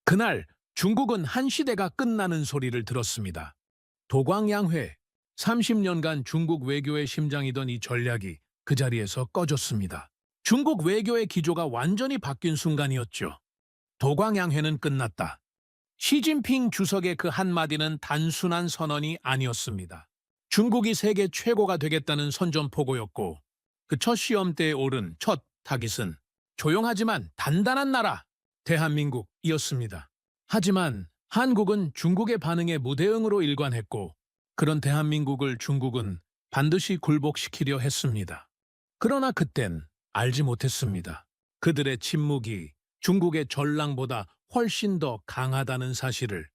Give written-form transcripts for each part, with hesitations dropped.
그날 중국은 한 시대가 끝나는 소리를 들었습니다. 도광양회, 30년간 중국 외교의 심장이던 이 전략이 그 자리에서 꺼졌습니다. 중국 외교의 기조가 완전히 바뀐 순간이었죠. 도광양회는 끝났다. 시진핑 주석의 그 한마디는 단순한 선언이 아니었습니다. 중국이 세계 최고가 되겠다는 선전포고였고 그 첫 시험대에 오른 첫 타깃은 조용하지만 단단한 나라, 대한민국이었습니다. 하지만 한국은 중국의 반응에 무대응으로 일관했고 그런 대한민국을 중국은 반드시 굴복시키려 했습니다. 그러나 그땐 알지 못했습니다. 그들의 침묵이 중국의 전랑보다 훨씬 더 강하다는 사실을.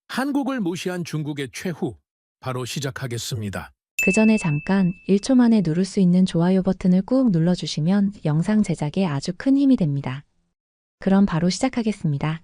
한국을 무시한 중국의 최후, 바로 시작하겠습니다. 그 전에 잠깐 1초 만에 누를 수 있는 좋아요 버튼을 꾹 눌러주시면 영상 제작에 아주 큰 힘이 됩니다. 그럼 바로 시작하겠습니다.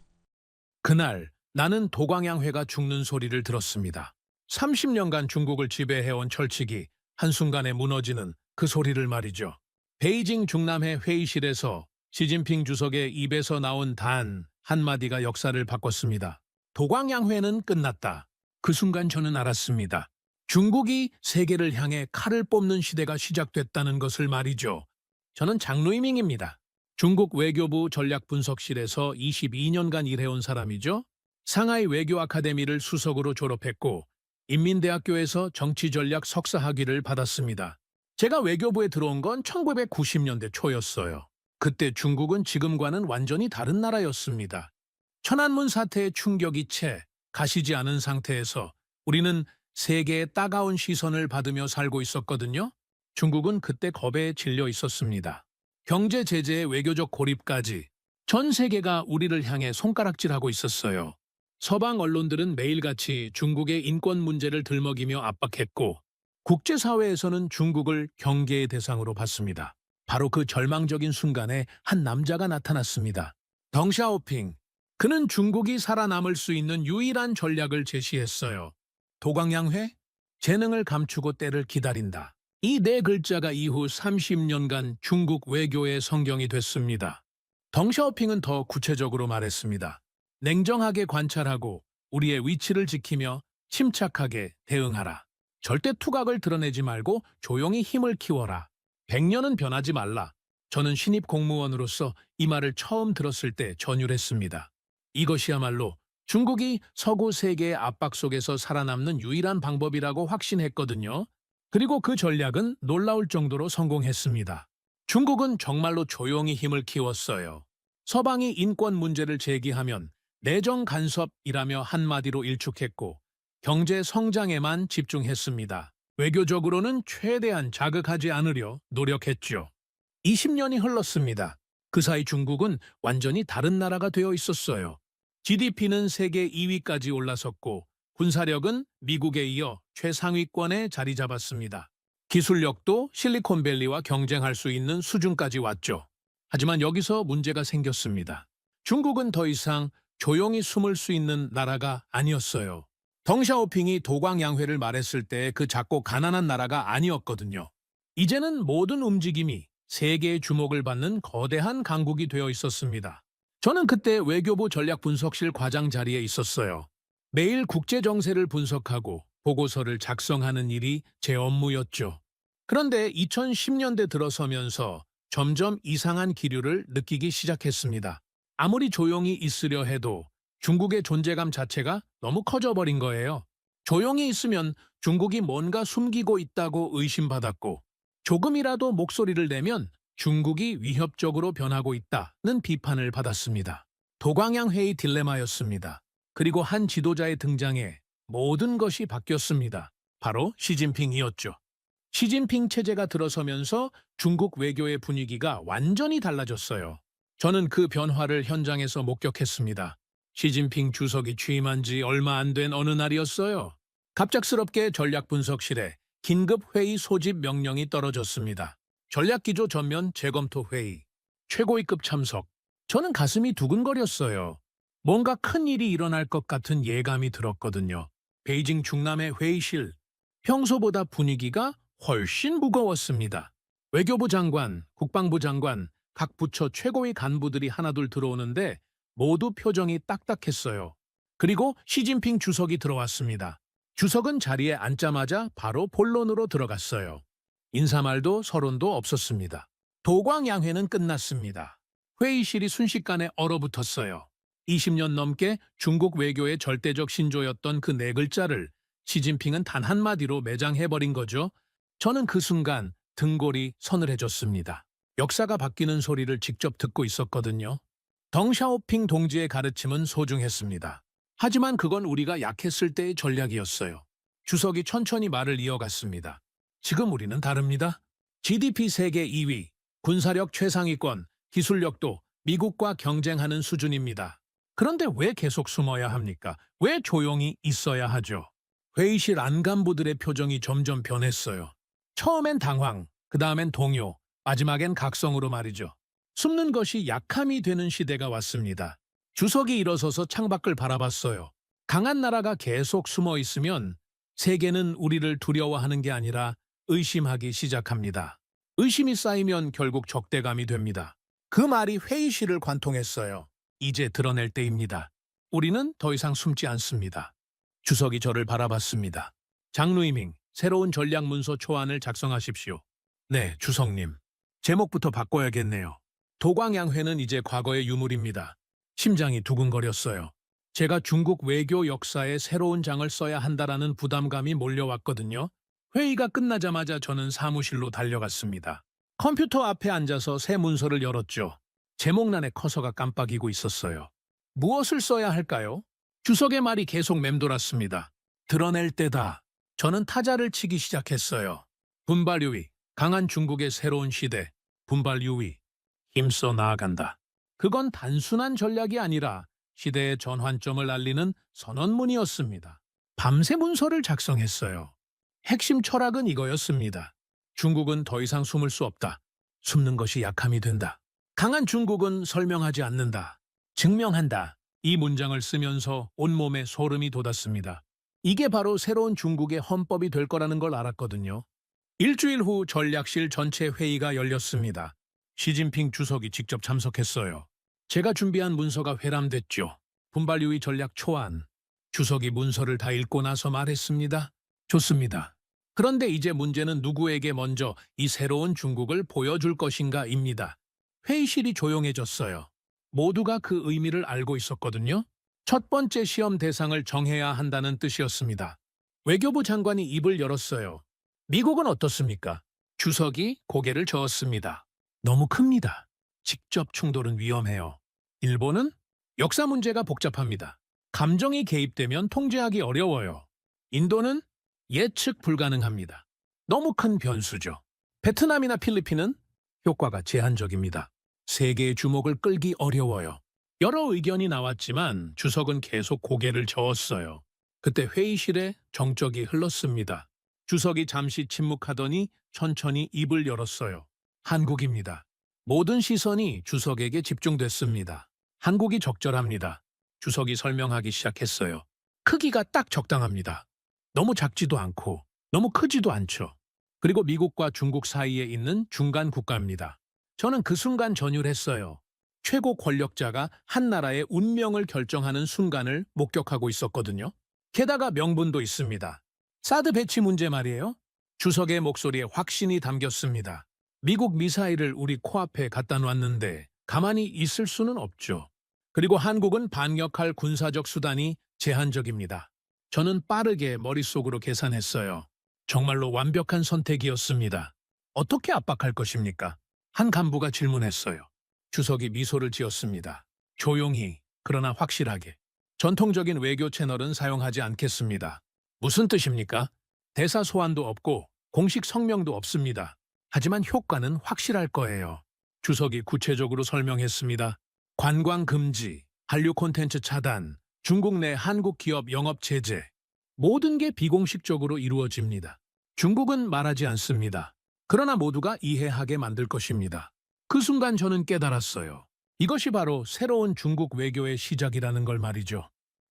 그날 나는 도광양회가 죽는 소리를 들었습니다. 30년간 중국을 지배해온 철칙이 한순간에 무너지는 그 소리를 말이죠. 베이징 중남회 회의실에서 시진핑 주석의 입에서 나온 단 한마디가 역사를 바꿨습니다. 도광양회는 끝났다. 그 순간 저는 알았습니다. 중국이 세계를 향해 칼을 뽑는 시대가 시작됐다는 것을 말이죠. 저는 장루이밍입니다. 중국 외교부 전략분석실에서 22년간 일해온 사람이죠. 상하이 외교 아카데미를 수석으로 졸업했고 인민대학교에서 정치전략 석사학위를 받았습니다. 제가 외교부에 들어온 건 1990년대 초였어요. 그때 중국은 지금과는 완전히 다른 나라였습니다. 천안문 사태의 충격이 채 가시지 않은 상태에서 우리는 세계의 따가운 시선을 받으며 살고 있었거든요. 중국은 그때 겁에 질려 있었습니다. 경제 제재의 외교적 고립까지 전 세계가 우리를 향해 손가락질하고 있었어요. 서방 언론들은 매일같이 중국의 인권 문제를 들먹이며 압박했고 국제사회에서는 중국을 경계의 대상으로 봤습니다. 바로 그 절망적인 순간에 한 남자가 나타났습니다. 덩샤오핑. 그는 중국이 살아남을 수 있는 유일한 전략을 제시했어요. 도광양회? 재능을 감추고 때를 기다린다. 이 네 글자가 이후 30년간 중국 외교의 성경이 됐습니다. 덩샤오핑은 더 구체적으로 말했습니다. 냉정하게 관찰하고 우리의 위치를 지키며 침착하게 대응하라. 절대 투각을 드러내지 말고 조용히 힘을 키워라. 100년은 변하지 말라. 저는 신입 공무원으로서 이 말을 처음 들었을 때 전율했습니다. 이것이야말로 중국이 서구 세계의 압박 속에서 살아남는 유일한 방법이라고 확신했거든요. 그리고 그 전략은 놀라울 정도로 성공했습니다. 중국은 정말로 조용히 힘을 키웠어요. 서방이 인권 문제를 제기하면 내정 간섭이라며 한마디로 일축했고 경제 성장에만 집중했습니다. 외교적으로는 최대한 자극하지 않으려 노력했죠. 20년이 흘렀습니다. 그 사이 중국은 완전히 다른 나라가 되어 있었어요. GDP는 세계 2위까지 올라섰고 군사력은 미국에 이어 최상위권에 자리 잡았습니다. 기술력도 실리콘밸리와 경쟁할 수 있는 수준까지 왔죠. 하지만 여기서 문제가 생겼습니다. 중국은 더 이상 조용히 숨을 수 있는 나라가 아니었어요. 덩샤오핑이 도광양회를 말했을 때 그 작고 가난한 나라가 아니었거든요. 이제는 모든 움직임이 세계의 주목을 받는 거대한 강국이 되어 있었습니다. 저는 그때 외교부 전략분석실 과장 자리에 있었어요. 매일 국제 정세를 분석하고 보고서를 작성하는 일이 제 업무였죠. 그런데 2010년대 들어서면서 점점 이상한 기류를 느끼기 시작했습니다. 아무리 조용히 있으려 해도 중국의 존재감 자체가 너무 커져버린 거예요. 조용히 있으면 중국이 뭔가 숨기고 있다고 의심받았고 조금이라도 목소리를 내면 중국이 위협적으로 변하고 있다는 비판을 받았습니다. 도광양 회의 딜레마였습니다. 그리고 한 지도자의 등장에 모든 것이 바뀌었습니다. 바로 시진핑이었죠. 시진핑 체제가 들어서면서 중국 외교의 분위기가 완전히 달라졌어요. 저는 그 변화를 현장에서 목격했습니다. 시진핑 주석이 취임한 지 얼마 안 된 어느 날이었어요. 갑작스럽게 전략분석실에 긴급회의 소집 명령이 떨어졌습니다. 전략기조 전면 재검토 회의, 최고위급 참석. 저는 가슴이 두근거렸어요. 뭔가 큰 일이 일어날 것 같은 예감이 들었거든요. 베이징 중남의 회의실, 평소보다 분위기가 훨씬 무거웠습니다. 외교부 장관, 국방부 장관, 각 부처 최고위 간부들이 하나둘 들어오는데 모두 표정이 딱딱했어요. 그리고 시진핑 주석이 들어왔습니다. 주석은 자리에 앉자마자 바로 본론으로 들어갔어요. 인사말도 서론도 없었습니다. 도광양회는 끝났습니다. 회의실이 순식간에 얼어붙었어요. 20년 넘게 중국 외교의 절대적 신조였던 그 네 글자를 시진핑은 단 한마디로 매장해버린 거죠. 저는 그 순간 등골이 서늘해졌습니다. 역사가 바뀌는 소리를 직접 듣고 있었거든요. 덩샤오핑 동지의 가르침은 소중했습니다. 하지만 그건 우리가 약했을 때의 전략이었어요. 주석이 천천히 말을 이어갔습니다. 지금 우리는 다릅니다. GDP 세계 2위, 군사력 최상위권, 기술력도 미국과 경쟁하는 수준입니다. 그런데 왜 계속 숨어야 합니까? 왜 조용히 있어야 하죠? 회의실 안간부들의 표정이 점점 변했어요. 처음엔 당황, 그 다음엔 동요, 마지막엔 각성으로 말이죠. 숨는 것이 약함이 되는 시대가 왔습니다. 주석이 일어서서 창밖을 바라봤어요. 강한 나라가 계속 숨어 있으면 세계는 우리를 두려워하는 게 아니라 의심하기 시작합니다. 의심이 쌓이면 결국 적대감이 됩니다. 그 말이 회의실을 관통했어요. 이제 드러낼 때입니다. 우리는 더 이상 숨지 않습니다. 주석이 저를 바라봤습니다. 장루이밍, 새로운 전략 문서 초안을 작성하십시오. 네, 주석님. 제목부터 바꿔야겠네요. 도광양회는 이제 과거의 유물입니다. 심장이 두근거렸어요. 제가 중국 외교 역사에 새로운 장을 써야 한다라는 부담감이 몰려왔거든요. 회의가 끝나자마자 저는 사무실로 달려갔습니다. 컴퓨터 앞에 앉아서 새 문서를 열었죠. 제목란에 커서가 깜빡이고 있었어요. 무엇을 써야 할까요? 주석의 말이 계속 맴돌았습니다. 드러낼 때다. 저는 타자를 치기 시작했어요. 분발 유의, 강한 중국의 새로운 시대. 분발 유의, 힘써 나아간다. 그건 단순한 전략이 아니라 시대의 전환점을 알리는 선언문이었습니다. 밤새 문서를 작성했어요. 핵심 철학은 이거였습니다. 중국은 더 이상 숨을 수 없다. 숨는 것이 약함이 된다. 강한 중국은 설명하지 않는다. 증명한다. 이 문장을 쓰면서 온몸에 소름이 돋았습니다. 이게 바로 새로운 중국의 헌법이 될 거라는 걸 알았거든요. 일주일 후 전략실 전체 회의가 열렸습니다. 시진핑 주석이 직접 참석했어요. 제가 준비한 문서가 회람됐죠. 분발유의 전략 초안. 주석이 문서를 다 읽고 나서 말했습니다. 좋습니다. 그런데 이제 문제는 누구에게 먼저 이 새로운 중국을 보여줄 것인가입니다. 회의실이 조용해졌어요. 모두가 그 의미를 알고 있었거든요. 첫 번째 시험 대상을 정해야 한다는 뜻이었습니다. 외교부 장관이 입을 열었어요. 미국은 어떻습니까? 주석이 고개를 저었습니다. 너무 큽니다. 직접 충돌은 위험해요. 일본은? 역사 문제가 복잡합니다. 감정이 개입되면 통제하기 어려워요. 인도는? 예측 불가능합니다. 너무 큰 변수죠. 베트남이나 필리핀은? 효과가 제한적입니다. 세계의 주목을 끌기 어려워요. 여러 의견이 나왔지만 주석은 계속 고개를 저었어요. 그때 회의실에 정적이 흘렀습니다. 주석이 잠시 침묵하더니 천천히 입을 열었어요. 한국입니다. 모든 시선이 주석에게 집중됐습니다. 한국이 적절합니다. 주석이 설명하기 시작했어요. 크기가 딱 적당합니다. 너무 작지도 않고 너무 크지도 않죠. 그리고 미국과 중국 사이에 있는 중간 국가입니다. 저는 그 순간 전율했어요. 최고 권력자가 한 나라의 운명을 결정하는 순간을 목격하고 있었거든요. 게다가 명분도 있습니다. 사드 배치 문제 말이에요. 주석의 목소리에 확신이 담겼습니다. 미국 미사일을 우리 코앞에 갖다 놨는데 가만히 있을 수는 없죠. 그리고 한국은 반격할 군사적 수단이 제한적입니다. 저는 빠르게 머릿속으로 계산했어요. 정말로 완벽한 선택이었습니다. 어떻게 압박할 것입니까? 한 간부가 질문했어요. 주석이 미소를 지었습니다. 조용히, 그러나 확실하게. 전통적인 외교 채널은 사용하지 않겠습니다. 무슨 뜻입니까? 대사 소환도 없고 공식 성명도 없습니다. 하지만 효과는 확실할 거예요. 주석이 구체적으로 설명했습니다. 관광 금지, 한류 콘텐츠 차단, 중국 내 한국 기업 영업 제재. 모든 게 비공식적으로 이루어집니다. 중국은 말하지 않습니다. 그러나 모두가 이해하게 만들 것입니다. 그 순간 저는 깨달았어요. 이것이 바로 새로운 중국 외교의 시작이라는 걸 말이죠.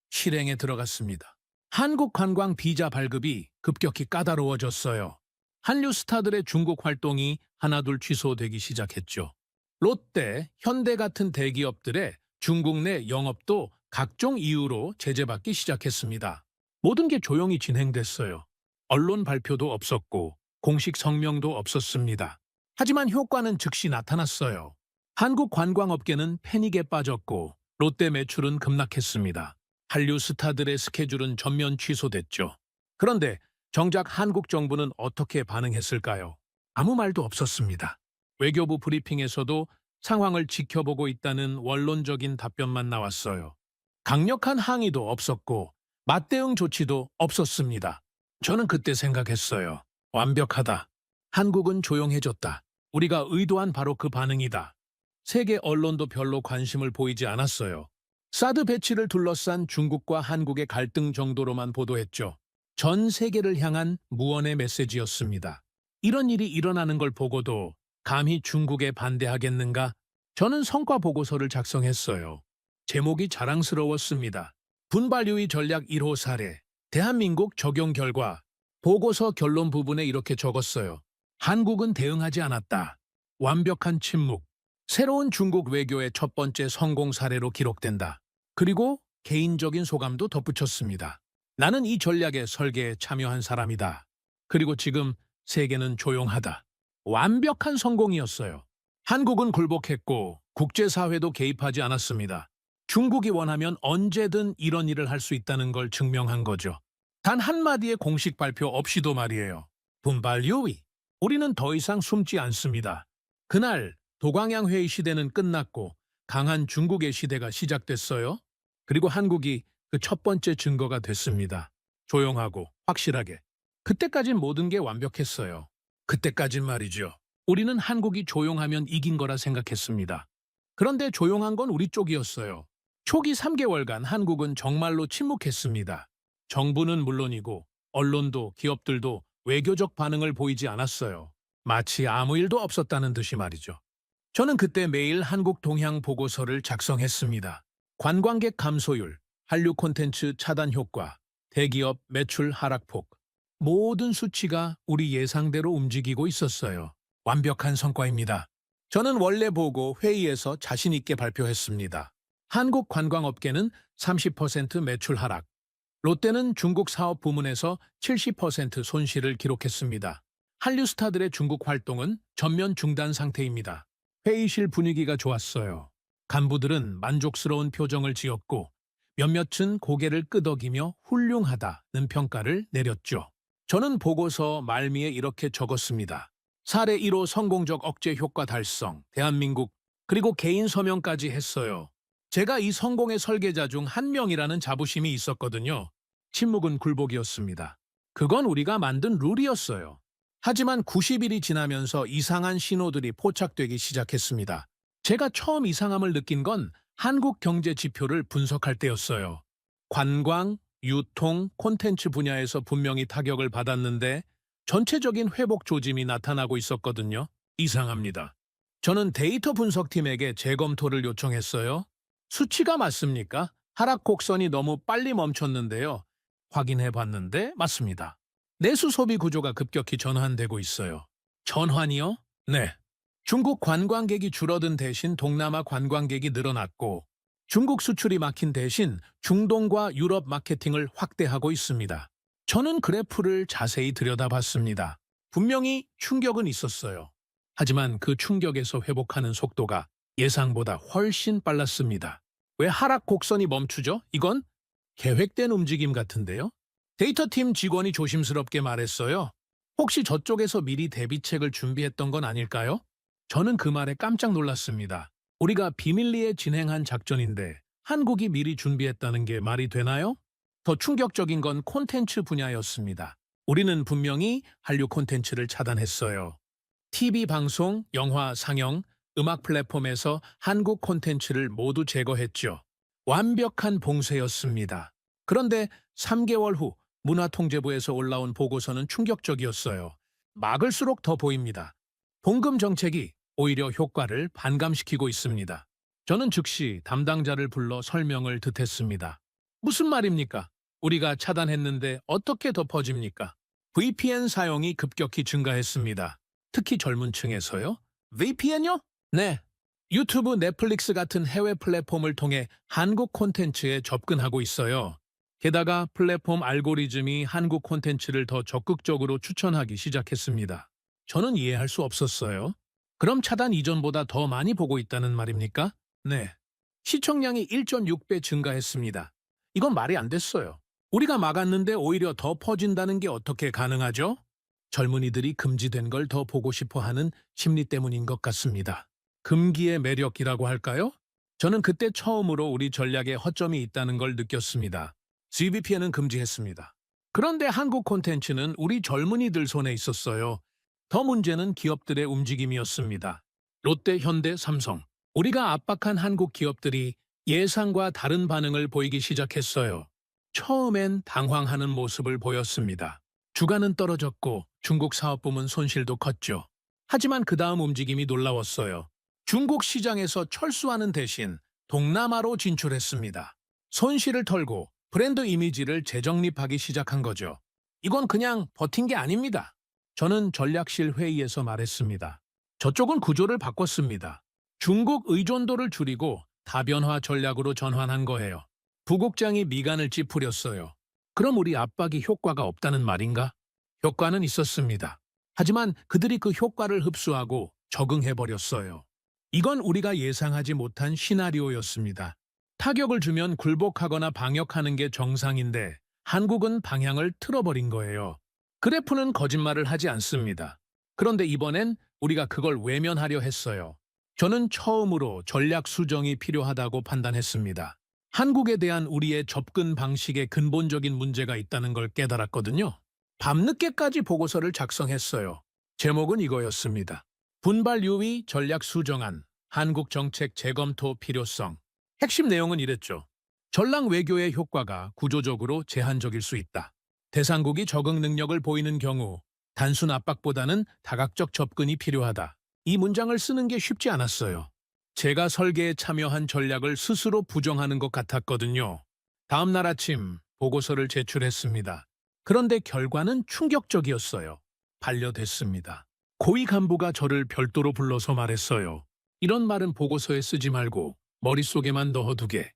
실행에 들어갔습니다. 한국 관광 비자 발급이 급격히 까다로워졌어요. 한류 스타들의 중국 활동이 하나둘 취소되기 시작했죠. 롯데, 현대 같은 대기업들의 중국 내 영업도 각종 이유로 제재받기 시작했습니다. 모든 게 조용히 진행됐어요. 언론 발표도 없었고 공식 성명도 없었습니다. 하지만 효과는 즉시 나타났어요. 한국 관광업계는 패닉에 빠졌고 롯데 매출은 급락했습니다. 한류 스타들의 스케줄은 전면 취소됐죠. 그런데 정작 한국 정부는 어떻게 반응했을까요? 아무 말도 없었습니다. 외교부 브리핑에서도 상황을 지켜보고 있다는 원론적인 답변만 나왔어요. 강력한 항의도 없었고 맞대응 조치도 없었습니다. 저는 그때 생각했어요. 완벽하다. 한국은 조용해졌다. 우리가 의도한 바로 그 반응이다. 세계 언론도 별로 관심을 보이지 않았어요. 사드 배치를 둘러싼 중국과 한국의 갈등 정도로만 보도했죠. 전 세계를 향한 무언의 메시지였습니다. 이런 일이 일어나는 걸 보고도 감히 중국에 반대하겠는가? 저는 성과 보고서를 작성했어요. 제목이 자랑스러웠습니다. 분발유의 전략 1호 사례, 대한민국 적용 결과, 보고서 결론 부분에 이렇게 적었어요. 한국은 대응하지 않았다. 완벽한 침묵. 새로운 중국 외교의 첫 번째 성공 사례로 기록된다. 그리고 개인적인 소감도 덧붙였습니다. 나는 이 전략의 설계에 참여한 사람이다. 그리고 지금 세계는 조용하다. 완벽한 성공이었어요. 한국은 굴복했고 국제사회도 개입하지 않았습니다. 중국이 원하면 언제든 이런 일을 할 수 있다는 걸 증명한 거죠. 단 한마디의 공식 발표 없이도 말이에요. 분발 유의. 우리는 더 이상 숨지 않습니다. 그날 도광양 회의 시대는 끝났고 강한 중국의 시대가 시작됐어요. 그리고 한국이 그 첫 번째 증거가 됐습니다. 조용하고 확실하게. 그때까진 모든 게 완벽했어요. 그때까진 말이죠. 우리는 한국이 조용하면 이긴 거라 생각했습니다. 그런데 조용한 건 우리 쪽이었어요. 초기 3개월간 한국은 정말로 침묵했습니다. 정부는 물론이고 언론도 기업들도 외교적 반응을 보이지 않았어요. 마치 아무 일도 없었다는 듯이 말이죠. 저는 그때 매일 한국 동향 보고서를 작성했습니다. 관광객 감소율, 한류 콘텐츠 차단 효과, 대기업 매출 하락폭. 모든 수치가 우리 예상대로 움직이고 있었어요. 완벽한 성과입니다. 저는 원래 보고 회의에서 자신 있게 발표했습니다. 한국 관광업계는 30% 매출 하락, 롯데는 중국 사업 부문에서 70% 손실을 기록했습니다. 한류 스타들의 중국 활동은 전면 중단 상태입니다. 회의실 분위기가 좋았어요. 간부들은 만족스러운 표정을 지었고 몇몇은 고개를 끄덕이며 훌륭하다는 평가를 내렸죠. 저는 보고서 말미에 이렇게 적었습니다. 사례 1호 성공적 억제 효과 달성, 대한민국, 그리고 개인 서명까지 했어요. 제가 이 성공의 설계자 중 한 명이라는 자부심이 있었거든요. 침묵은 굴복이었습니다. 그건 우리가 만든 룰이었어요. 하지만 90일이 지나면서 이상한 신호들이 포착되기 시작했습니다. 제가 처음 이상함을 느낀 건 한국 경제 지표를 분석할 때였어요. 관광, 유통, 콘텐츠 분야에서 분명히 타격을 받았는데 전체적인 회복 조짐이 나타나고 있었거든요. 이상합니다. 저는 데이터 분석팀에게 재검토를 요청했어요. 수치가 맞습니까? 하락 곡선이 너무 빨리 멈췄는데요. 확인해 봤는데 맞습니다. 내수 소비 구조가 급격히 전환되고 있어요. 전환이요? 네. 중국 관광객이 줄어든 대신 동남아 관광객이 늘어났고 중국 수출이 막힌 대신 중동과 유럽 마케팅을 확대하고 있습니다. 저는 그래프를 자세히 들여다봤습니다. 분명히 충격은 있었어요. 하지만 그 충격에서 회복하는 속도가 예상보다 훨씬 빨랐습니다. 왜 하락 곡선이 멈추죠? 이건 계획된 움직임 같은데요? 데이터팀 직원이 조심스럽게 말했어요. 혹시 저쪽에서 미리 대비책을 준비했던 건 아닐까요? 저는 그 말에 깜짝 놀랐습니다. 우리가 비밀리에 진행한 작전인데 한국이 미리 준비했다는 게 말이 되나요? 더 충격적인 건 콘텐츠 분야였습니다. 우리는 분명히 한류 콘텐츠를 차단했어요. TV 방송, 영화 상영, 음악 플랫폼에서 한국 콘텐츠를 모두 제거했죠. 완벽한 봉쇄였습니다. 그런데 3개월 후 문화통제부에서 올라온 보고서는 충격적이었어요. 막을수록 더 보입니다. 봉금 정책이 오히려 효과를 반감시키고 있습니다. 저는 즉시 담당자를 불러 설명을 듣했습니다. 무슨 말입니까? 우리가 차단했는데 어떻게 더 퍼집니까? VPN 사용이 급격히 증가했습니다. 특히 젊은 층에서요? VPN요? 네. 유튜브, 넷플릭스 같은 해외 플랫폼을 통해 한국 콘텐츠에 접근하고 있어요. 게다가 플랫폼 알고리즘이 한국 콘텐츠를 더 적극적으로 추천하기 시작했습니다. 저는 이해할 수 없었어요. 그럼 차단 이전보다 더 많이 보고 있다는 말입니까? 네. 시청량이 1.6배 증가했습니다. 이건 말이 안 됐어요. 우리가 막았는데 오히려 더 퍼진다는 게 어떻게 가능하죠? 젊은이들이 금지된 걸 더 보고 싶어 하는 심리 때문인 것 같습니다. 금기의 매력이라고 할까요? 저는 그때 처음으로 우리 전략에 허점이 있다는 걸 느꼈습니다. GVPN은 금지했습니다. 그런데 한국 콘텐츠는 우리 젊은이들 손에 있었어요. 더 문제는 기업들의 움직임이었습니다. 롯데, 현대, 삼성. 우리가 압박한 한국 기업들이 예상과 다른 반응을 보이기 시작했어요. 처음엔 당황하는 모습을 보였습니다. 주가는 떨어졌고 중국 사업부문 손실도 컸죠. 하지만 그 다음 움직임이 놀라웠어요. 중국 시장에서 철수하는 대신 동남아로 진출했습니다. 손실을 털고 브랜드 이미지를 재정립하기 시작한 거죠. 이건 그냥 버틴 게 아닙니다. 저는 전략실 회의에서 말했습니다. 저쪽은 구조를 바꿨습니다. 중국 의존도를 줄이고 다변화 전략으로 전환한 거예요. 부국장이 미간을 찌푸렸어요. 그럼 우리 압박이 효과가 없다는 말인가? 효과는 있었습니다. 하지만 그들이 그 효과를 흡수하고 적응해버렸어요. 이건 우리가 예상하지 못한 시나리오였습니다. 타격을 주면 굴복하거나 방역하는 게 정상인데 한국은 방향을 틀어버린 거예요. 그래프는 거짓말을 하지 않습니다. 그런데 이번엔 우리가 그걸 외면하려 했어요. 저는 처음으로 전략 수정이 필요하다고 판단했습니다. 한국에 대한 우리의 접근 방식에 근본적인 문제가 있다는 걸 깨달았거든요. 밤늦게까지 보고서를 작성했어요. 제목은 이거였습니다. 분발 유의 전략 수정안, 한국 정책 재검토 필요성. 핵심 내용은 이랬죠. 전랑 외교의 효과가 구조적으로 제한적일 수 있다. 대상국이 적응 능력을 보이는 경우 단순 압박보다는 다각적 접근이 필요하다. 이 문장을 쓰는 게 쉽지 않았어요. 제가 설계에 참여한 전략을 스스로 부정하는 것 같았거든요. 다음 날 아침 보고서를 제출했습니다. 그런데 결과는 충격적이었어요. 반려됐습니다. 고위 간부가 저를 별도로 불러서 말했어요. 이런 말은 보고서에 쓰지 말고 머릿속에만 넣어두게.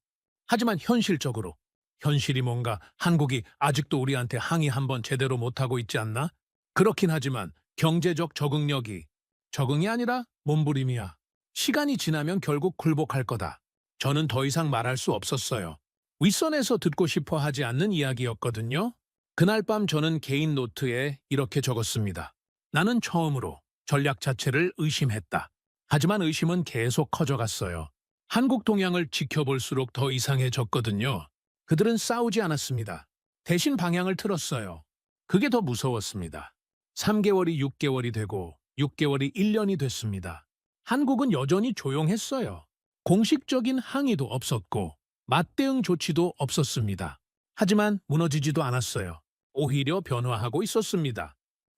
하지만 현실이 뭔가 한국이 아직도 우리한테 항의 한번 제대로 못하고 있지 않나? 그렇긴 하지만 경제적 적응이 아니라 몸부림이야. 시간이 지나면 결국 굴복할 거다. 저는 더 이상 말할 수 없었어요. 윗선에서 듣고 싶어 하지 않는 이야기였거든요. 그날 밤 저는 개인 노트에 이렇게 적었습니다. 나는 처음으로 전략 자체를 의심했다. 하지만 의심은 계속 커져갔어요. 한국 동향을 지켜볼수록 더 이상해졌거든요. 그들은 싸우지 않았습니다. 대신 방향을 틀었어요. 그게 더 무서웠습니다. 3개월이 6개월이 되고 6개월이 1년이 됐습니다. 한국은 여전히 조용했어요. 공식적인 항의도 없었고 맞대응 조치도 없었습니다. 하지만 무너지지도 않았어요. 오히려 변화하고 있었습니다.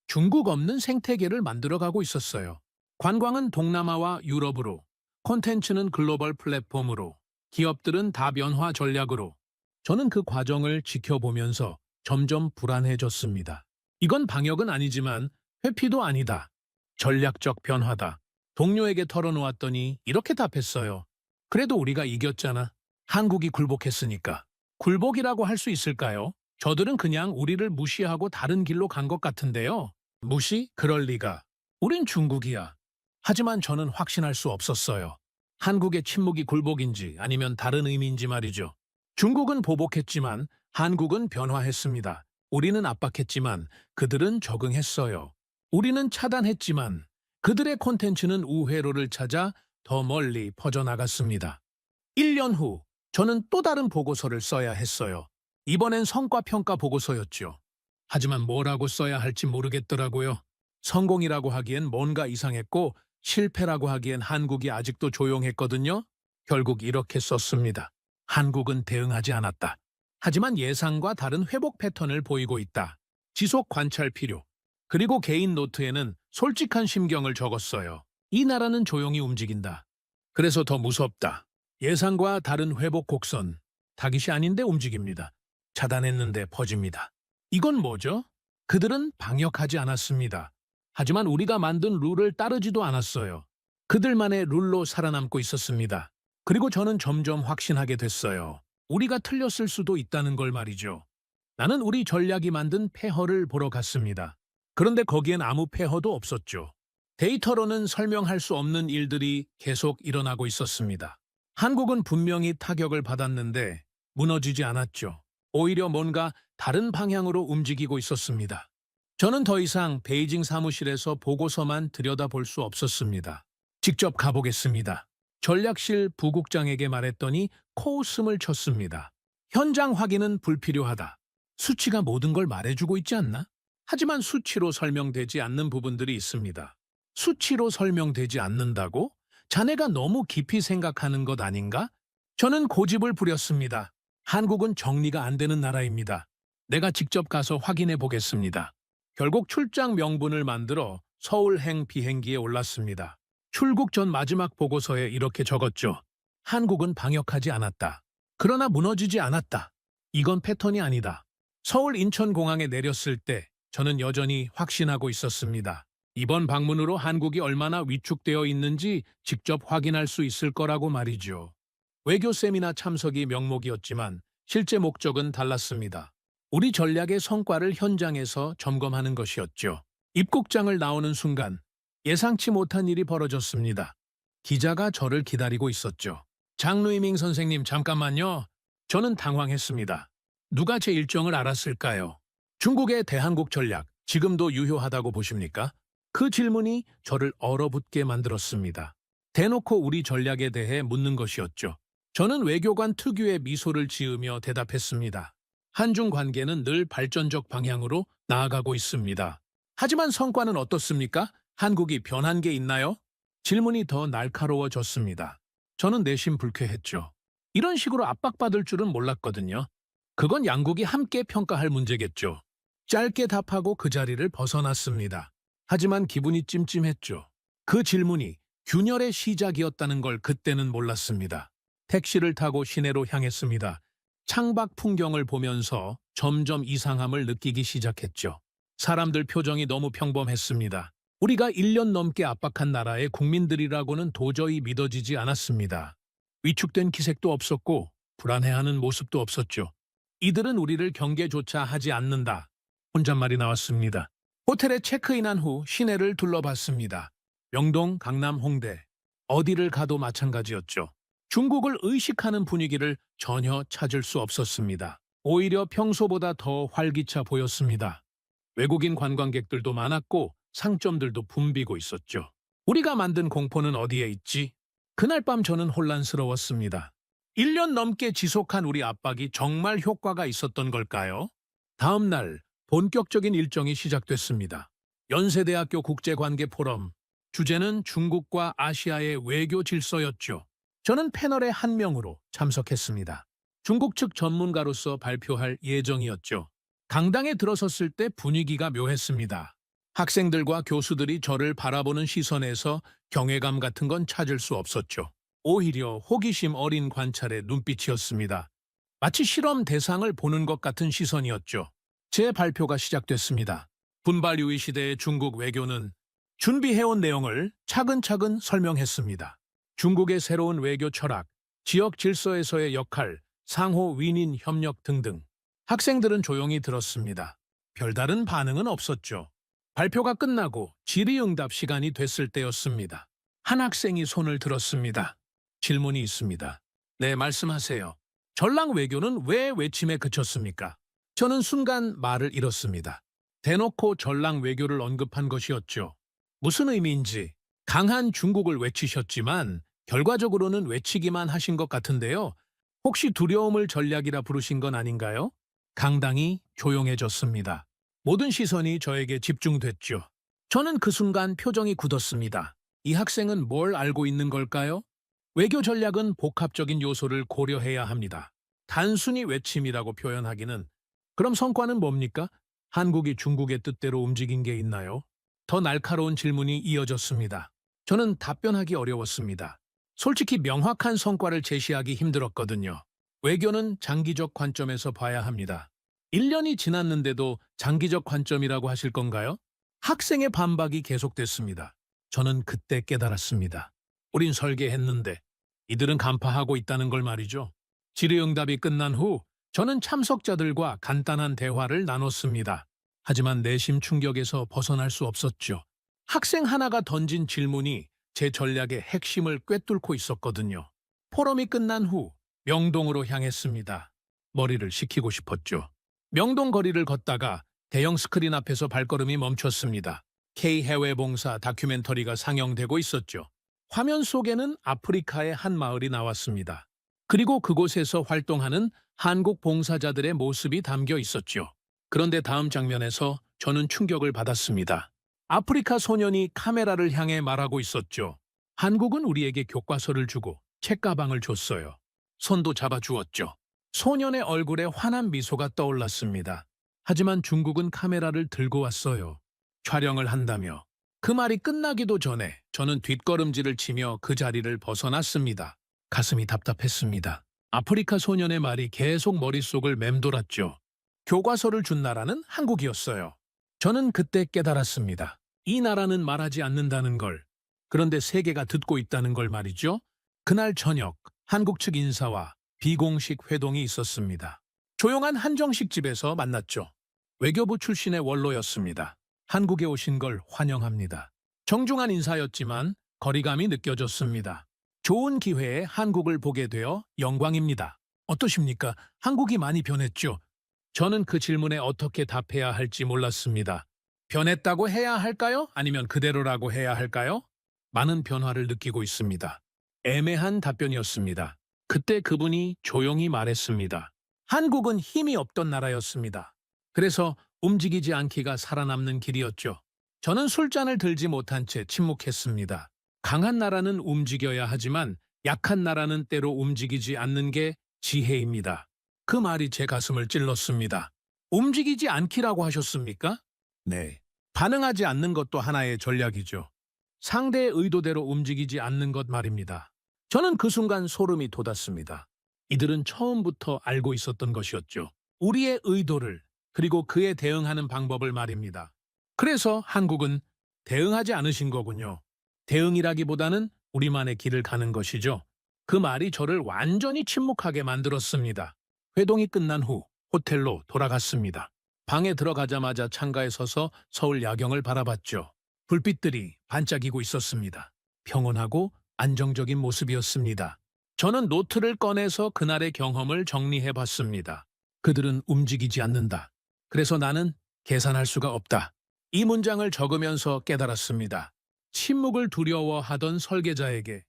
중국 없는 생태계를 만들어가고 있었어요. 관광은 동남아와 유럽으로, 콘텐츠는 글로벌 플랫폼으로, 기업들은 다변화 전략으로. 저는 그 과정을 지켜보면서 점점 불안해졌습니다. 이건 방역은 아니지만 회피도 아니다. 전략적 변화다. 동료에게 털어놓았더니 이렇게 답했어요. 그래도 우리가 이겼잖아. 한국이 굴복했으니까. 굴복이라고 할 수 있을까요? 저들은 그냥 우리를 무시하고 다른 길로 간 것 같은데요. 무시? 그럴 리가. 우린 중국이야. 하지만 저는 확신할 수 없었어요. 한국의 침묵이 굴복인지 아니면 다른 의미인지 말이죠. 중국은 보복했지만 한국은 변화했습니다. 우리는 압박했지만 그들은 적응했어요. 우리는 차단했지만 그들의 콘텐츠는 우회로를 찾아 더 멀리 퍼져나갔습니다. 1년 후 저는 또 다른 보고서를 써야 했어요. 이번엔 성과평가 보고서였죠. 하지만 뭐라고 써야 할지 모르겠더라고요. 성공이라고 하기엔 뭔가 이상했고 실패라고 하기엔 한국이 아직도 조용했거든요. 결국 이렇게 썼습니다. 한국은 대응하지 않았다. 하지만 예상과 다른 회복 패턴을 보이고 있다. 지속 관찰 필요. 그리고 개인 노트에는 솔직한 심경을 적었어요. 이 나라는 조용히 움직인다. 그래서 더 무섭다. 예상과 다른 회복 곡선. 타깃이 아닌데 움직입니다. 차단했는데 퍼집니다. 이건 뭐죠? 그들은 방역하지 않았습니다. 하지만 우리가 만든 룰을 따르지도 않았어요. 그들만의 룰로 살아남고 있었습니다. 그리고 저는 점점 확신하게 됐어요. 우리가 틀렸을 수도 있다는 걸 말이죠. 나는 우리 전략이 만든 폐허를 보러 갔습니다. 그런데 거기엔 아무 폐허도 없었죠. 데이터로는 설명할 수 없는 일들이 계속 일어나고 있었습니다. 한국은 분명히 타격을 받았는데 무너지지 않았죠. 오히려 뭔가 다른 방향으로 움직이고 있었습니다. 저는 더 이상 베이징 사무실에서 보고서만 들여다볼 수 없었습니다. 직접 가보겠습니다. 전략실 부국장에게 말했더니 코웃음을 쳤습니다. 현장 확인은 불필요하다. 수치가 모든 걸 말해주고 있지 않나? 하지만 수치로 설명되지 않는 부분들이 있습니다. 수치로 설명되지 않는다고? 자네가 너무 깊이 생각하는 것 아닌가? 저는 고집을 부렸습니다. 한국은 정리가 안 되는 나라입니다. 내가 직접 가서 확인해 보겠습니다. 결국 출장 명분을 만들어 서울행 비행기에 올랐습니다. 출국 전 마지막 보고서에 이렇게 적었죠. 한국은 방역하지 않았다. 그러나 무너지지 않았다. 이건 패턴이 아니다. 서울 인천공항에 내렸을 때 저는 여전히 확신하고 있었습니다. 이번 방문으로 한국이 얼마나 위축되어 있는지 직접 확인할 수 있을 거라고 말이죠. 외교 세미나 참석이 명목이었지만 실제 목적은 달랐습니다. 우리 전략의 성과를 현장에서 점검하는 것이었죠. 입국장을 나오는 순간 예상치 못한 일이 벌어졌습니다. 기자가 저를 기다리고 있었죠. 장루이밍 선생님 잠깐만요. 저는 당황했습니다. 누가 제 일정을 알았을까요? 중국의 대한국 전략 지금도 유효하다고 보십니까? 그 질문이 저를 얼어붙게 만들었습니다. 대놓고 우리 전략에 대해 묻는 것이었죠. 저는 외교관 특유의 미소를 지으며 대답했습니다. 한중 관계는 늘 발전적 방향으로 나아가고 있습니다. 하지만 성과는 어떻습니까? 한국이 변한 게 있나요? 질문이 더 날카로워졌습니다. 저는 내심 불쾌했죠. 이런 식으로 압박받을 줄은 몰랐거든요. 그건 양국이 함께 평가할 문제겠죠. 짧게 답하고 그 자리를 벗어났습니다. 하지만 기분이 찜찜했죠. 그 질문이 균열의 시작이었다는 걸 그때는 몰랐습니다. 택시를 타고 시내로 향했습니다. 창밖 풍경을 보면서 점점 이상함을 느끼기 시작했죠. 사람들 표정이 너무 평범했습니다. 우리가 1년 넘게 압박한 나라의 국민들이라고는 도저히 믿어지지 않았습니다. 위축된 기색도 없었고 불안해하는 모습도 없었죠. 이들은 우리를 경계조차 하지 않는다. 혼잣말이 나왔습니다. 호텔에 체크인한 후 시내를 둘러봤습니다. 명동, 강남, 홍대. 어디를 가도 마찬가지였죠. 중국을 의식하는 분위기를 전혀 찾을 수 없었습니다. 오히려 평소보다 더 활기차 보였습니다. 외국인 관광객들도 많았고 상점들도 붐비고 있었죠. 우리가 만든 공포는 어디에 있지? 그날 밤 저는 혼란스러웠습니다. 1년 넘게 지속한 우리 압박이 정말 효과가 있었던 걸까요? 다음 날 본격적인 일정이 시작됐습니다. 연세대학교 국제관계 포럼. 주제는 중국과 아시아의 외교 질서였죠. 저는 패널의 한 명으로 참석했습니다. 중국 측 전문가로서 발표할 예정이었죠. 강당에 들어섰을 때 분위기가 묘했습니다. 학생들과 교수들이 저를 바라보는 시선에서 경외감 같은 건 찾을 수 없었죠. 오히려 호기심 어린 관찰의 눈빛이었습니다. 마치 실험 대상을 보는 것 같은 시선이었죠. 제 발표가 시작됐습니다. 분발 유의 시대의 중국 외교는 준비해온 내용을 차근차근 설명했습니다. 중국의 새로운 외교 철학, 지역 질서에서의 역할, 상호 윈윈 협력 등등. 학생들은 조용히 들었습니다. 별다른 반응은 없었죠. 발표가 끝나고 질의응답 시간이 됐을 때였습니다. 한 학생이 손을 들었습니다. 질문이 있습니다. 네, 말씀하세요. 전랑 외교는 왜 외침에 그쳤습니까? 저는 순간 말을 잃었습니다. 대놓고 전랑 외교를 언급한 것이었죠. 무슨 의미인지 강한 중국을 외치셨지만 결과적으로는 외치기만 하신 것 같은데요. 혹시 두려움을 전략이라 부르신 건 아닌가요? 강당이 조용해졌습니다. 모든 시선이 저에게 집중됐죠. 저는 그 순간 표정이 굳었습니다. 이 학생은 뭘 알고 있는 걸까요? 외교 전략은 복합적인 요소를 고려해야 합니다. 단순히 외침이라고 표현하기는. 그럼 성과는 뭡니까? 한국이 중국의 뜻대로 움직인 게 있나요? 더 날카로운 질문이 이어졌습니다. 저는 답변하기 어려웠습니다. 솔직히 명확한 성과를 제시하기 힘들었거든요. 외교는 장기적 관점에서 봐야 합니다. 1년이 지났는데도 장기적 관점이라고 하실 건가요? 학생의 반박이 계속됐습니다. 저는 그때 깨달았습니다. 우린 설계했는데 이들은 간파하고 있다는 걸 말이죠. 질의응답이 끝난 후 저는 참석자들과 간단한 대화를 나눴습니다. 하지만 내심 충격에서 벗어날 수 없었죠. 학생 하나가 던진 질문이 제 전략의 핵심을 꿰뚫고 있었거든요. 포럼이 끝난 후 명동으로 향했습니다. 머리를 식히고 싶었죠. 명동 거리를 걷다가 대형 스크린 앞에서 발걸음이 멈췄습니다. K 해외봉사 다큐멘터리가 상영되고 있었죠. 화면 속에는 아프리카의 한 마을이 나왔습니다. 그리고 그곳에서 활동하는 한국 봉사자들의 모습이 담겨 있었죠. 그런데 다음 장면에서 저는 충격을 받았습니다. 아프리카 소년이 카메라를 향해 말하고 있었죠. 한국은 우리에게 교과서를 주고 책가방을 줬어요. 손도 잡아주었죠. 소년의 얼굴에 환한 미소가 떠올랐습니다. 하지만 중국은 카메라를 들고 왔어요. 촬영을 한다며. 그 말이 끝나기도 전에 저는 뒷걸음질을 치며 그 자리를 벗어났습니다. 가슴이 답답했습니다. 아프리카 소년의 말이 계속 머릿속을 맴돌았죠. 교과서를 준 나라는 한국이었어요. 저는 그때 깨달았습니다. 이 나라는 말하지 않는다는 걸. 그런데 세계가 듣고 있다는 걸 말이죠. 그날 저녁 한국 측 인사와 비공식 회동이 있었습니다. 조용한 한정식 집에서 만났죠. 외교부 출신의 원로였습니다. 한국에 오신 걸 환영합니다. 정중한 인사였지만 거리감이 느껴졌습니다. 좋은 기회에 한국을 보게 되어 영광입니다. 어떠십니까? 한국이 많이 변했죠? 저는 그 질문에 어떻게 답해야 할지 몰랐습니다. 변했다고 해야 할까요? 아니면 그대로라고 해야 할까요? 많은 변화를 느끼고 있습니다. 애매한 답변이었습니다. 그때 그분이 조용히 말했습니다. 한국은 힘이 없던 나라였습니다. 그래서 움직이지 않기가 살아남는 길이었죠. 저는 술잔을 들지 못한 채 침묵했습니다. 강한 나라는 움직여야 하지만 약한 나라는 때로 움직이지 않는 게 지혜입니다. 그 말이 제 가슴을 찔렀습니다. 움직이지 않기라고 하셨습니까? 네. 반응하지 않는 것도 하나의 전략이죠. 상대의 의도대로 움직이지 않는 것 말입니다. 저는 그 순간 소름이 돋았습니다. 이들은 처음부터 알고 있었던 것이었죠. 우리의 의도를, 그리고 그에 대응하는 방법을 말입니다. 그래서 한국은 대응하지 않으신 거군요. 대응이라기보다는 우리만의 길을 가는 것이죠. 그 말이 저를 완전히 침묵하게 만들었습니다. 회동이 끝난 후 호텔로 돌아갔습니다. 방에 들어가자마자 창가에 서서 서울 야경을 바라봤죠. 불빛들이 반짝이고 있었습니다. 평온하고 안정적인 모습이었습니다. 저는 노트를 꺼내서 그날의 경험을 정리해봤습니다. 그들은 움직이지 않는다. 그래서 나는 계산할 수가 없다. 이 문장을 적으면서 깨달았습니다. 침묵을 두려워하던 설계자에게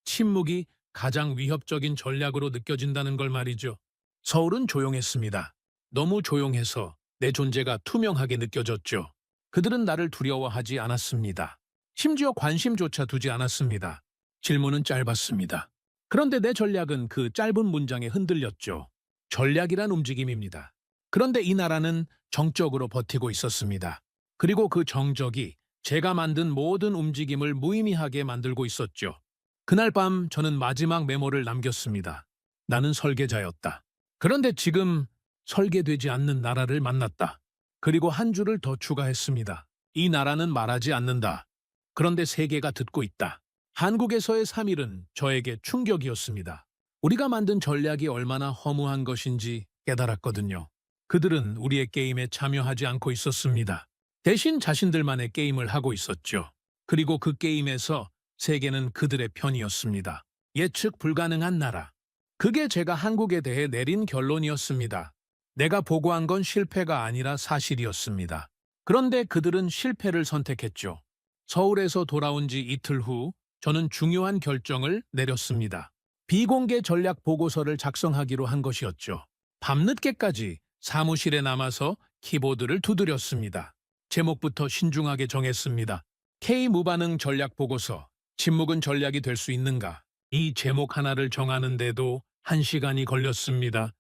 침묵이 가장 위협적인 전략으로 느껴진다는 걸 말이죠. 서울은 조용했습니다. 너무 조용해서 내 존재가 투명하게 느껴졌죠. 그들은 나를 두려워하지 않았습니다. 심지어 관심조차 두지 않았습니다. 질문은 짧았습니다. 그런데 내 전략은 그 짧은 문장에 흔들렸죠. 전략이란 움직임입니다. 그런데 이 나라는 정적으로 버티고 있었습니다. 그리고 그 정적이 제가 만든 모든 움직임을 무의미하게 만들고 있었죠. 그날 밤 저는 마지막 메모를 남겼습니다. 나는 설계자였다. 그런데 지금 설계되지 않는 나라를 만났다. 그리고 한 줄을 더 추가했습니다. 이 나라는 말하지 않는다. 그런데 세계가 듣고 있다. 한국에서의 3일은 저에게 충격이었습니다. 우리가 만든 전략이 얼마나 허무한 것인지 깨달았거든요. 그들은 우리의 게임에 참여하지 않고 있었습니다. 대신 자신들만의 게임을 하고 있었죠. 그리고 그 게임에서 세계는 그들의 편이었습니다. 예측 불가능한 나라. 그게 제가 한국에 대해 내린 결론이었습니다. 내가 보고한 건 실패가 아니라 사실이었습니다. 그런데 그들은 실패를 선택했죠. 서울에서 돌아온 지 이틀 후 저는 중요한 결정을 내렸습니다. 비공개 전략 보고서를 작성하기로 한 것이었죠. 밤늦게까지 사무실에 남아서 키보드를 두드렸습니다. 제목부터 신중하게 정했습니다. K 무반응 전략 보고서, 침묵은 전략이 될 수 있는가? 이 제목 하나를 정하는데도 1시간이 걸렸습니다.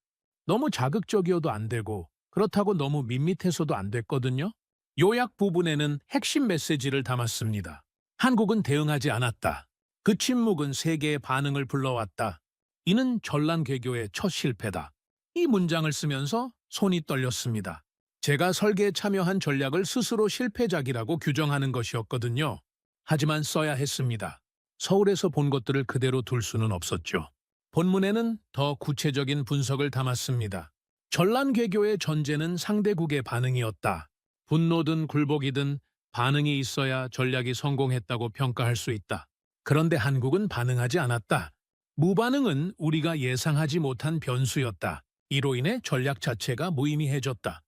너무 자극적이어도 안 되고 그렇다고 너무 밋밋해서도 안 됐거든요. 요약 부분에는 핵심 메시지를 담았습니다. 한국은 대응하지 않았다. 그 침묵은 세계의 반응을 불러왔다. 이는 전란괴교의 첫 실패다. 이 문장을 쓰면서 손이 떨렸습니다. 제가 설계에 참여한 전략을 스스로 실패작이라고 규정하는 것이었거든요. 하지만 써야 했습니다. 서울에서 본 것들을 그대로 둘 수는 없었죠. 본문에는 더 구체적인 분석을 담았습니다. 전란괴교의 전제는 상대국의 반응이었다. 분노든 굴복이든 반응이 있어야 전략이 성공했다고 평가할 수 있다. 그런데 한국은 반응하지 않았다. 무반응은 우리가 예상하지 못한 변수였다. 이로 인해 전략 자체가 무의미해졌다.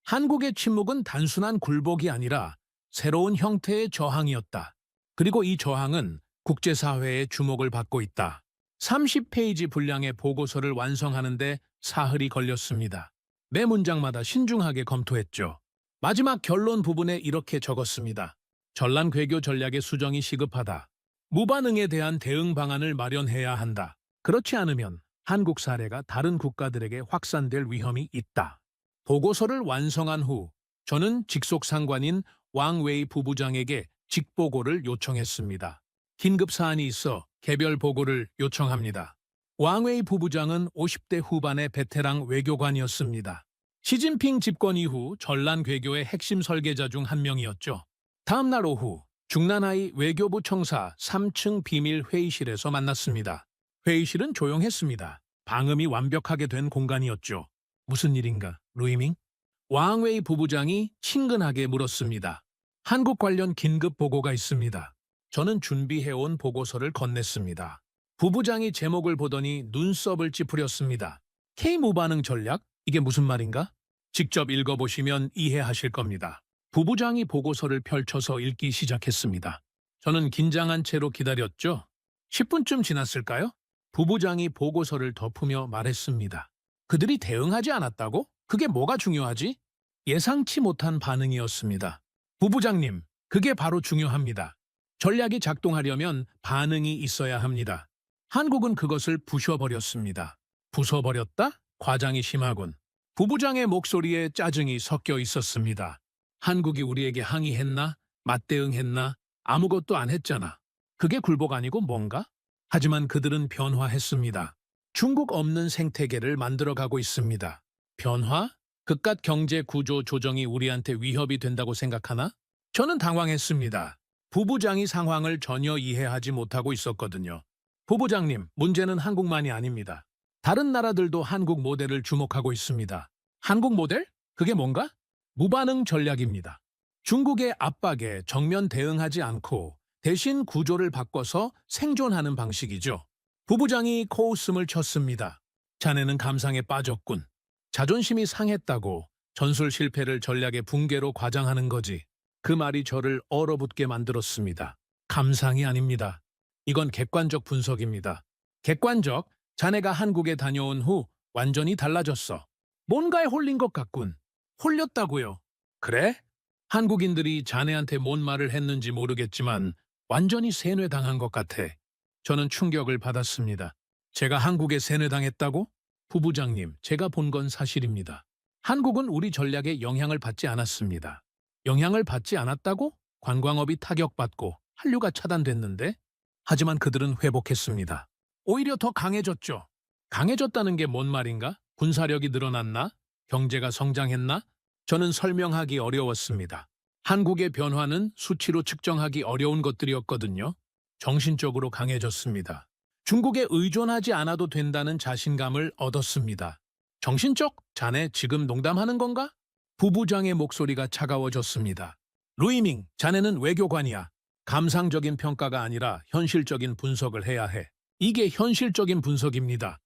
한국의 침묵은 단순한 굴복이 아니라 새로운 형태의 저항이었다. 그리고 이 저항은 국제사회의 주목을 받고 있다. 30페이지 분량의 보고서를 완성하는데 사흘이 걸렸습니다. 매 문장마다 신중하게 검토했죠. 마지막 결론 부분에 이렇게 적었습니다. 전란괴교 전략의 수정이 시급하다. 무반응에 대한 대응 방안을 마련해야 한다. 그렇지 않으면 한국 사례가 다른 국가들에게 확산될 위험이 있다. 보고서를 완성한 후 저는 직속 상관인 왕웨이 부부장에게 직보고를 요청했습니다. 긴급 사안이 있어 개별 보고를 요청합니다. 왕웨이 부부장은 50대 후반의 베테랑 외교관이었습니다. 시진핑 집권 이후 전란괴교의 핵심 설계자 중 한 명이었죠. 다음 날 오후 중난하이 외교부 청사 3층 비밀 회의실에서 만났습니다. 회의실은 조용했습니다. 방음이 완벽하게 된 공간이었죠. 무슨 일인가, 루이밍? 왕웨이 부부장이 친근하게 물었습니다. 한국 관련 긴급 보고가 있습니다. 저는 준비해온 보고서를 건넸습니다. 부부장이 제목을 보더니 눈썹을 찌푸렸습니다. K-무반응 전략? 이게 무슨 말인가? 직접 읽어보시면 이해하실 겁니다. 부부장이 보고서를 펼쳐서 읽기 시작했습니다. 저는 긴장한 채로 기다렸죠. 10분쯤 지났을까요? 부부장이 보고서를 덮으며 말했습니다. 그들이 대응하지 않았다고? 그게 뭐가 중요하지? 예상치 못한 반응이었습니다. 부부장님, 그게 바로 중요합니다. 전략이 작동하려면 반응이 있어야 합니다. 한국은 그것을 부셔버렸습니다. 부숴버렸다? 과장이 심하군. 부부장의 목소리에 짜증이 섞여 있었습니다. 한국이 우리에게 항의했나? 맞대응했나? 아무것도 안 했잖아. 그게 굴복 아니고 뭔가? 하지만 그들은 변화했습니다. 중국 없는 생태계를 만들어가고 있습니다. 변화? 그깟 경제 구조 조정이 우리한테 위협이 된다고 생각하나? 저는 당황했습니다. 부부장이 상황을 전혀 이해하지 못하고 있었거든요. 부부장님, 문제는 한국만이 아닙니다. 다른 나라들도 한국 모델을 주목하고 있습니다. 한국 모델? 그게 뭔가? 무반응 전략입니다. 중국의 압박에 정면 대응하지 않고 대신 구조를 바꿔서 생존하는 방식이죠. 부부장이 코웃음을 쳤습니다. 자네는 감상에 빠졌군. 자존심이 상했다고 전술 실패를 전략의 붕괴로 과장하는 거지. 그 말이 저를 얼어붙게 만들었습니다. 감상이 아닙니다. 이건 객관적 분석입니다. 객관적, 자네가 한국에 다녀온 후 완전히 달라졌어. 뭔가에 홀린 것 같군. 홀렸다고요. 그래? 한국인들이 자네한테 뭔 말을 했는지 모르겠지만 완전히 세뇌당한 것 같아. 저는 충격을 받았습니다. 제가 한국에 세뇌당했다고? 부부장님, 제가 본 건 사실입니다. 한국은 우리 전략에 영향을 받지 않았습니다. 영향을 받지 않았다고? 관광업이 타격받고 한류가 차단됐는데? 하지만 그들은 회복했습니다. 오히려 더 강해졌죠. 강해졌다는 게 뭔 말인가? 군사력이 늘어났나? 경제가 성장했나? 저는 설명하기 어려웠습니다. 한국의 변화는 수치로 측정하기 어려운 것들이었거든요. 정신적으로 강해졌습니다. 중국에 의존하지 않아도 된다는 자신감을 얻었습니다. 정신적? 자네 지금 농담하는 건가? 부부장의 목소리가 차가워졌습니다. 루이밍, 자네는 외교관이야. 감상적인 평가가 아니라 현실적인 분석을 해야 해. 이게 현실적인 분석입니다.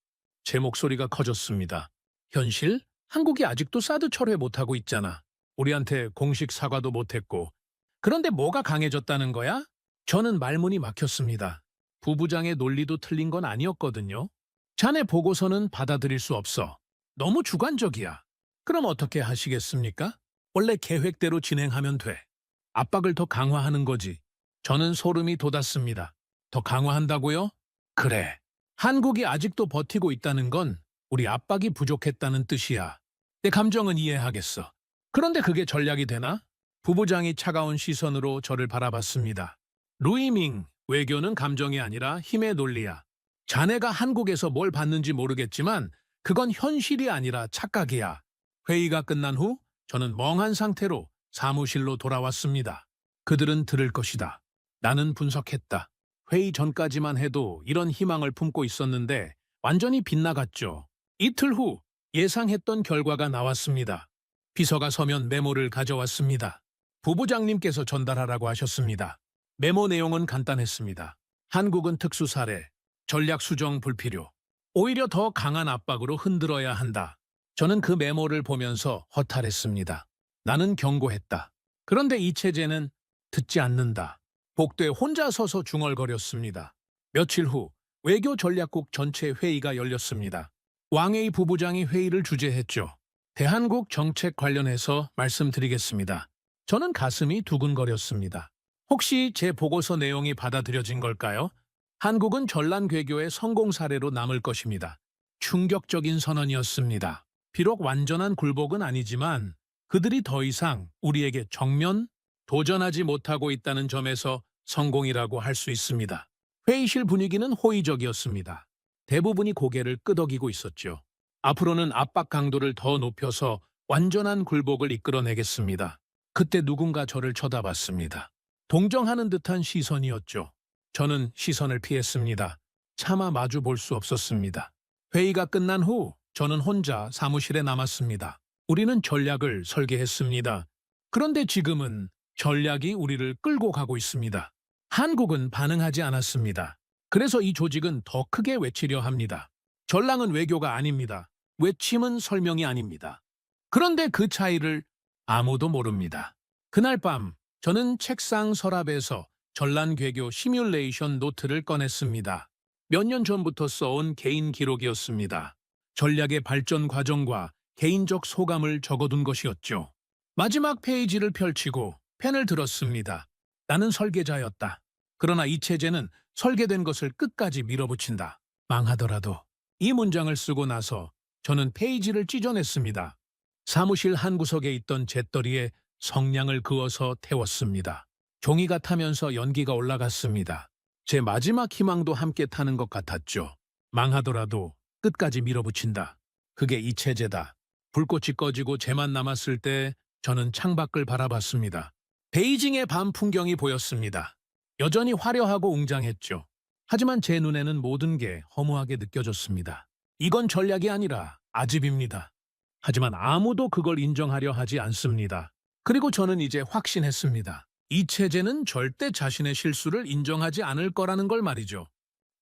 제 목소리가 커졌습니다. 현실? 한국이 아직도 사드 철회 못하고 있잖아. 우리한테 공식 사과도 못했고. 그런데 뭐가 강해졌다는 거야? 저는 말문이 막혔습니다. 부부장의 논리도 틀린 건 아니었거든요. 자네 보고서는 받아들일 수 없어. 너무 주관적이야. 그럼 어떻게 하시겠습니까? 원래 계획대로 진행하면 돼. 압박을 더 강화하는 거지. 저는 소름이 돋았습니다. 더 강화한다고요? 그래. 한국이 아직도 버티고 있다는 건 우리 압박이 부족했다는 뜻이야. 내 감정은 이해하겠어. 그런데 그게 전략이 되나? 부부장이 차가운 시선으로 저를 바라봤습니다. 루이밍, 외교는 감정이 아니라 힘의 논리야. 자네가 한국에서 뭘 봤는지 모르겠지만 그건 현실이 아니라 착각이야. 회의가 끝난 후 저는 멍한 상태로 사무실로 돌아왔습니다. 그들은 들을 것이다. 나는 분석했다. 회의 전까지만 해도 이런 희망을 품고 있었는데 완전히 빗나갔죠. 이틀 후 예상했던 결과가 나왔습니다. 비서가 서면 메모를 가져왔습니다. 부부장님께서 전달하라고 하셨습니다. 메모 내용은 간단했습니다. 한국은 특수사례, 전략 수정 불필요, 오히려 더 강한 압박으로 흔들어야 한다. 저는 그 메모를 보면서 허탈했습니다. 나는 경고했다. 그런데 이 체제는 듣지 않는다. 복도에 혼자 서서 중얼거렸습니다. 며칠 후 외교 전략국 전체 회의가 열렸습니다. 왕웨이 부부장이 회의를 주재했죠. 대한국 정책 관련해서 말씀드리겠습니다. 저는 가슴이 두근거렸습니다. 혹시 제 보고서 내용이 받아들여진 걸까요? 한국은 전란 괴교의 성공 사례로 남을 것입니다. 충격적인 선언이었습니다. 비록 완전한 굴복은 아니지만 그들이 더 이상 우리에게 정면 도전하지 못하고 있다는 점에서 성공이라고 할 수 있습니다. 회의실 분위기는 호의적이었습니다. 대부분이 고개를 끄덕이고 있었죠. 앞으로는 압박 강도를 더 높여서 완전한 굴복을 이끌어내겠습니다. 그때 누군가 저를 쳐다봤습니다. 동정하는 듯한 시선이었죠. 저는 시선을 피했습니다. 차마 마주 볼 수 없었습니다. 회의가 끝난 후 저는 혼자 사무실에 남았습니다. 우리는 전략을 설계했습니다. 그런데 지금은 전략이 우리를 끌고 가고 있습니다. 한국은 반응하지 않았습니다. 그래서 이 조직은 더 크게 외치려 합니다. 전랑은 외교가 아닙니다. 외침은 설명이 아닙니다. 그런데 그 차이를 아무도 모릅니다. 그날 밤 저는 책상 서랍에서 전란괴교 시뮬레이션 노트를 꺼냈습니다. 몇 년 전부터 써온 개인 기록이었습니다. 전략의 발전 과정과 개인적 소감을 적어둔 것이었죠. 마지막 페이지를 펼치고 펜을 들었습니다. 나는 설계자였다. 그러나 이 체제는 설계된 것을 끝까지 밀어붙인다. 망하더라도. 이 문장을 쓰고 나서 저는 페이지를 찢어냈습니다. 사무실 한 구석에 있던 잿더리에 성냥을 그어서 태웠습니다. 종이가 타면서 연기가 올라갔습니다. 제 마지막 희망도 함께 타는 것 같았죠. 망하더라도 끝까지 밀어붙인다. 그게 이 체제다. 불꽃이 꺼지고 재만 남았을 때 저는 창밖을 바라봤습니다. 베이징의 밤 풍경이 보였습니다. 여전히 화려하고 웅장했죠. 하지만 제 눈에는 모든 게 허무하게 느껴졌습니다. 이건 전략이 아니라 아집입니다. 하지만 아무도 그걸 인정하려 하지 않습니다. 그리고 저는 이제 확신했습니다. 이 체제는 절대 자신의 실수를 인정하지 않을 거라는 걸 말이죠.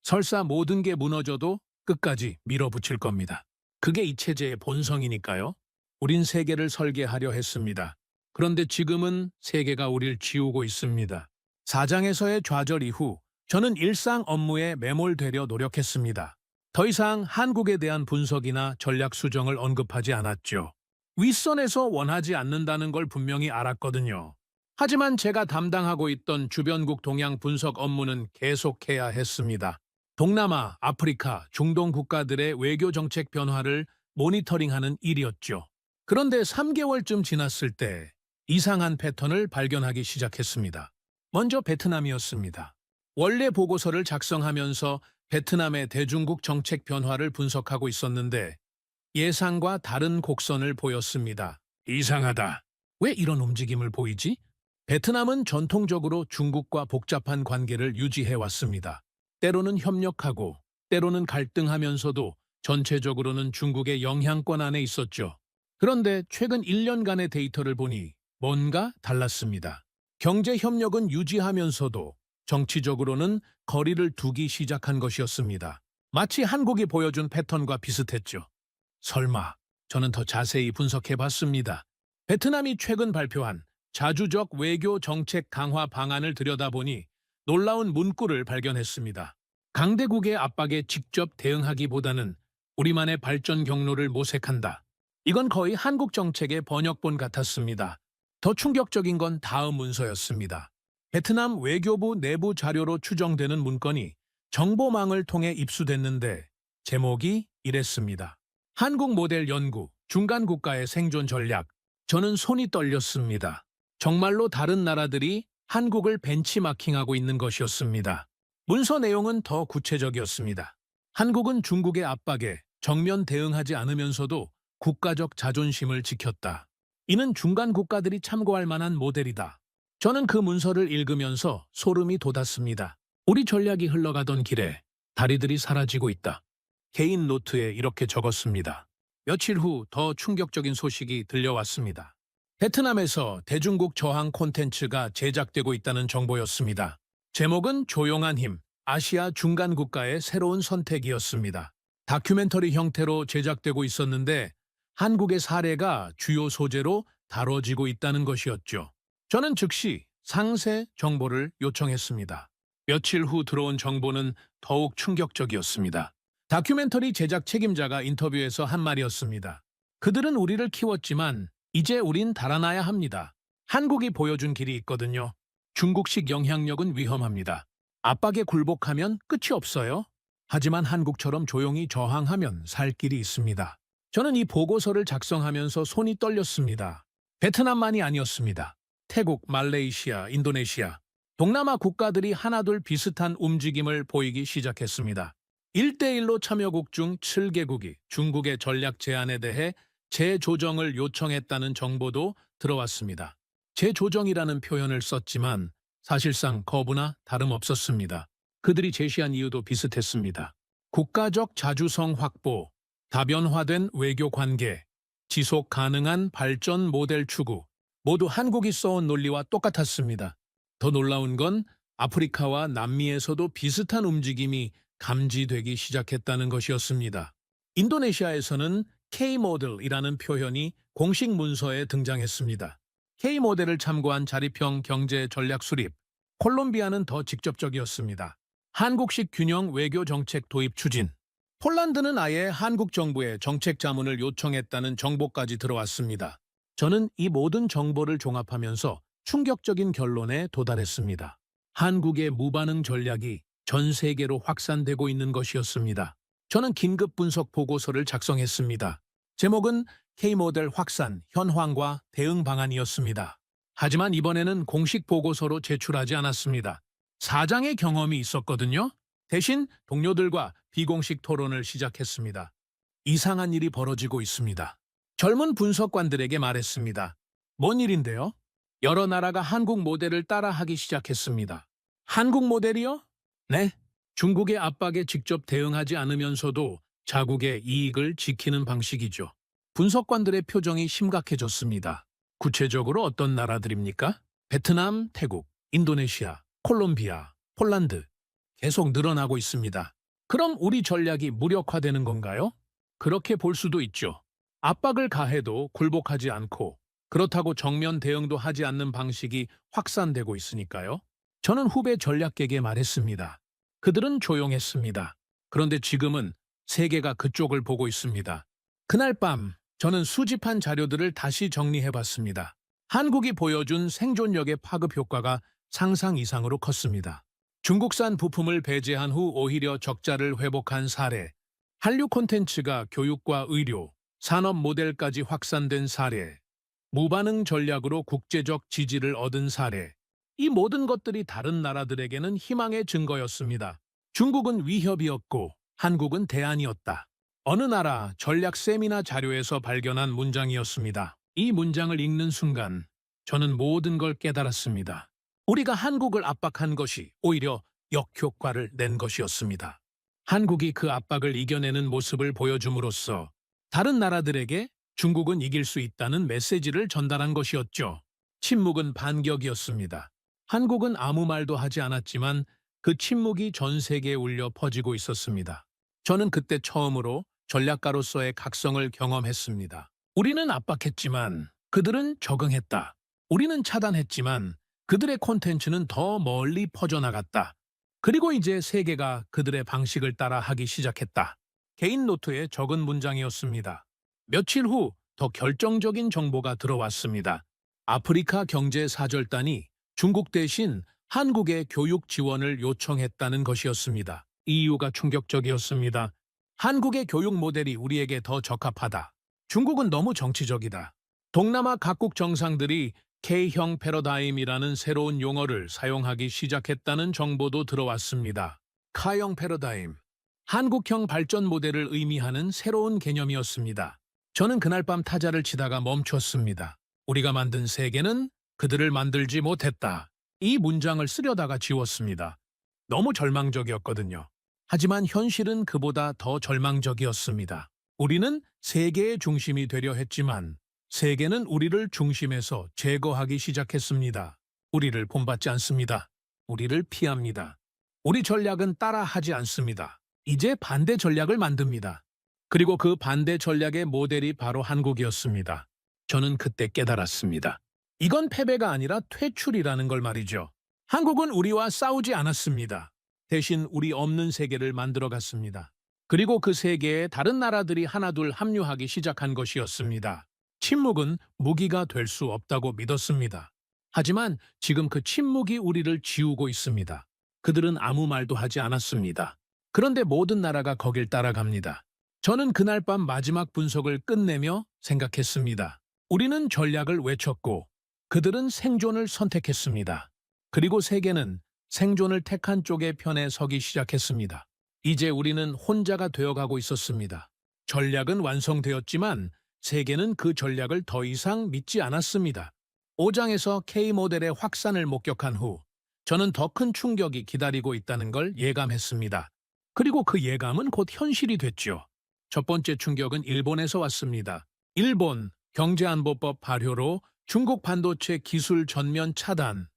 설사 모든 게 무너져도 끝까지 밀어붙일 겁니다. 그게 이 체제의 본성이니까요. 우린 세계를 설계하려 했습니다. 그런데 지금은 세계가 우릴 지우고 있습니다. 사장에서의 좌절 이후 저는 일상 업무에 매몰되려 노력했습니다. 더 이상 한국에 대한 분석이나 전략 수정을 언급하지 않았죠. 윗선에서 원하지 않는다는 걸 분명히 알았거든요. 하지만 제가 담당하고 있던 주변국 동향 분석 업무는 계속해야 했습니다. 동남아, 아프리카, 중동 국가들의 외교 정책 변화를 모니터링하는 일이었죠. 그런데 3개월쯤 지났을 때 이상한 패턴을 발견하기 시작했습니다. 먼저 베트남이었습니다. 원래 보고서를 작성하면서 베트남의 대중국 정책 변화를 분석하고 있었는데 예상과 다른 곡선을 보였습니다. 이상하다. 왜 이런 움직임을 보이지? 베트남은 전통적으로 중국과 복잡한 관계를 유지해왔습니다. 때로는 협력하고 때로는 갈등하면서도 전체적으로는 중국의 영향권 안에 있었죠. 그런데 최근 1년간의 데이터를 보니 뭔가 달랐습니다. 경제 협력은 유지하면서도 정치적으로는 거리를 두기 시작한 것이었습니다. 마치 한국이 보여준 패턴과 비슷했죠. 설마, 저는 더 자세히 분석해봤습니다. 베트남이 최근 발표한 자주적 외교 정책 강화 방안을 들여다보니 놀라운 문구를 발견했습니다. 강대국의 압박에 직접 대응하기보다는 우리만의 발전 경로를 모색한다. 이건 거의 한국 정책의 번역본 같았습니다. 더 충격적인 건 다음 문서였습니다. 베트남 외교부 내부 자료로 추정되는 문건이 정보망을 통해 입수됐는데 제목이 이랬습니다. 한국 모델 연구, 중간 국가의 생존 전략. 저는 손이 떨렸습니다. 정말로 다른 나라들이 한국을 벤치마킹하고 있는 것이었습니다. 문서 내용은 더 구체적이었습니다. 한국은 중국의 압박에 정면 대응하지 않으면서도 국가적 자존심을 지켰다. 이는 중간 국가들이 참고할 만한 모델이다. 저는 그 문서를 읽으면서 소름이 돋았습니다. 우리 전략이 흘러가던 길에 다리들이 사라지고 있다. 개인 노트에 이렇게 적었습니다. 며칠 후 더 충격적인 소식이 들려왔습니다. 베트남에서 대중국 저항 콘텐츠가 제작되고 있다는 정보였습니다. 제목은 조용한 힘, 아시아 중간 국가의 새로운 선택이었습니다. 다큐멘터리 형태로 제작되고 있었는데 한국의 사례가 주요 소재로 다뤄지고 있다는 것이었죠. 저는 즉시 상세 정보를 요청했습니다. 며칠 후 들어온 정보는 더욱 충격적이었습니다. 다큐멘터리 제작 책임자가 인터뷰에서 한 말이었습니다. 그들은 우리를 키웠지만 이제 우린 달아나야 합니다. 한국이 보여준 길이 있거든요. 중국식 영향력은 위험합니다. 압박에 굴복하면 끝이 없어요. 하지만 한국처럼 조용히 저항하면 살 길이 있습니다. 저는 이 보고서를 작성하면서 손이 떨렸습니다. 베트남만이 아니었습니다. 태국, 말레이시아, 인도네시아, 동남아 국가들이 하나둘 비슷한 움직임을 보이기 시작했습니다. 1대1로 참여국 중 7개국이 중국의 전략 제안에 대해 재조정을 요청했다는 정보도 들어왔습니다. 재조정이라는 표현을 썼지만 사실상 거부나 다름없었습니다. 그들이 제시한 이유도 비슷했습니다. 국가적 자주성 확보, 다변화된 외교 관계, 지속 가능한 발전 모델 추구, 모두 한국이 써온 논리와 똑같았습니다. 더 놀라운 건 아프리카와 남미에서도 비슷한 움직임이 감지되기 시작했다는 것이었습니다. 인도네시아에서는 K-모델이라는 표현이 공식 문서에 등장했습니다. K-모델을 참고한 자립형 경제 전략 수립, 콜롬비아는 더 직접적이었습니다. 한국식 균형 외교 정책 도입 추진, 폴란드는 아예 한국 정부에 정책 자문을 요청했다는 정보까지 들어왔습니다. 저는 이 모든 정보를 종합하면서 충격적인 결론에 도달했습니다. 한국의 무반응 전략이 전 세계로 확산되고 있는 것이었습니다. 저는 긴급 분석 보고서를 작성했습니다. 제목은 K-모델 확산, 현황과 대응 방안이었습니다. 하지만 이번에는 공식 보고서로 제출하지 않았습니다. 4장의 경험이 있었거든요. 대신 동료들과 비공식 토론을 시작했습니다. 이상한 일이 벌어지고 있습니다. 젊은 분석관들에게 말했습니다. 뭔 일인데요? 여러 나라가 한국 모델을 따라하기 시작했습니다. 한국 모델이요? 네. 중국의 압박에 직접 대응하지 않으면서도 자국의 이익을 지키는 방식이죠. 분석관들의 표정이 심각해졌습니다. 구체적으로 어떤 나라들입니까? 베트남, 태국, 인도네시아, 콜롬비아, 폴란드. 계속 늘어나고 있습니다. 그럼 우리 전략이 무력화되는 건가요? 그렇게 볼 수도 있죠. 압박을 가해도 굴복하지 않고 그렇다고 정면 대응도 하지 않는 방식이 확산되고 있으니까요. 저는 후배 전략계에게 말했습니다. 그들은 조용했습니다. 그런데 지금은 세계가 그쪽을 보고 있습니다. 그날 밤 저는 수집한 자료들을 다시 정리해봤습니다. 한국이 보여준 생존력의 파급 효과가 상상 이상으로 컸습니다. 중국산 부품을 배제한 후 오히려 적자를 회복한 사례, 한류 콘텐츠가 교육과 의료, 산업 모델까지 확산된 사례, 무반응 전략으로 국제적 지지를 얻은 사례, 이 모든 것들이 다른 나라들에게는 희망의 증거였습니다. 중국은 위협이었고 한국은 대안이었다. 어느 나라 전략 세미나 자료에서 발견한 문장이었습니다. 이 문장을 읽는 순간 저는 모든 걸 깨달았습니다. 우리가 한국을 압박한 것이 오히려 역효과를 낸 것이었습니다. 한국이 그 압박을 이겨내는 모습을 보여줌으로써 다른 나라들에게 중국은 이길 수 있다는 메시지를 전달한 것이었죠. 침묵은 반격이었습니다. 한국은 아무 말도 하지 않았지만 그 침묵이 전 세계에 울려 퍼지고 있었습니다. 저는 그때 처음으로 전략가로서의 각성을 경험했습니다. 우리는 압박했지만 그들은 적응했다. 우리는 차단했지만 그들의 콘텐츠는 더 멀리 퍼져나갔다. 그리고 이제 세계가 그들의 방식을 따라 하기 시작했다. 개인 노트에 적은 문장이었습니다. 며칠 후 더 결정적인 정보가 들어왔습니다. 아프리카 경제사절단이 중국 대신 한국의 교육 지원을 요청했다는 것이었습니다. 이 이유가 충격적이었습니다. 한국의 교육 모델이 우리에게 더 적합하다. 중국은 너무 정치적이다. 동남아 각국 정상들이 K형 패러다임이라는 새로운 용어를 사용하기 시작했다는 정보도 들어왔습니다. K형 패러다임, 한국형 발전 모델을 의미하는 새로운 개념이었습니다. 저는 그날 밤 타자를 치다가 멈췄습니다. 우리가 만든 세계는 그들을 만들지 못했다. 이 문장을 쓰려다가 지웠습니다. 너무 절망적이었거든요. 하지만 현실은 그보다 더 절망적이었습니다. 우리는 세계의 중심이 되려 했지만 세계는 우리를 중심에서 제거하기 시작했습니다. 우리를 본받지 않습니다. 우리를 피합니다. 우리 전략은 따라하지 않습니다. 이제 반대 전략을 만듭니다. 그리고 그 반대 전략의 모델이 바로 한국이었습니다. 저는 그때 깨달았습니다. 이건 패배가 아니라 퇴출이라는 걸 말이죠. 한국은 우리와 싸우지 않았습니다. 대신 우리 없는 세계를 만들어갔습니다. 그리고 그 세계에 다른 나라들이 하나둘 합류하기 시작한 것이었습니다. 침묵은 무기가 될 수 없다고 믿었습니다. 하지만 지금 그 침묵이 우리를 지우고 있습니다. 그들은 아무 말도 하지 않았습니다. 그런데 모든 나라가 거길 따라갑니다. 저는 그날 밤 마지막 분석을 끝내며 생각했습니다. 우리는 전략을 외쳤고 그들은 생존을 선택했습니다. 그리고 세계는 생존을 택한 쪽의 편에 서기 시작했습니다. 이제 우리는 혼자가 되어가고 있었습니다. 전략은 완성되었지만 세계는 그 전략을 더 이상 믿지 않았습니다. 5장에서 K모델의 확산을 목격한 후 저는 더 큰 충격이 기다리고 있다는 걸 예감했습니다. 그리고 그 예감은 곧 현실이 됐죠. 첫 번째 충격은 일본에서 왔습니다. 일본 경제안보법 발효로 중국 반도체 기술 전면 차단.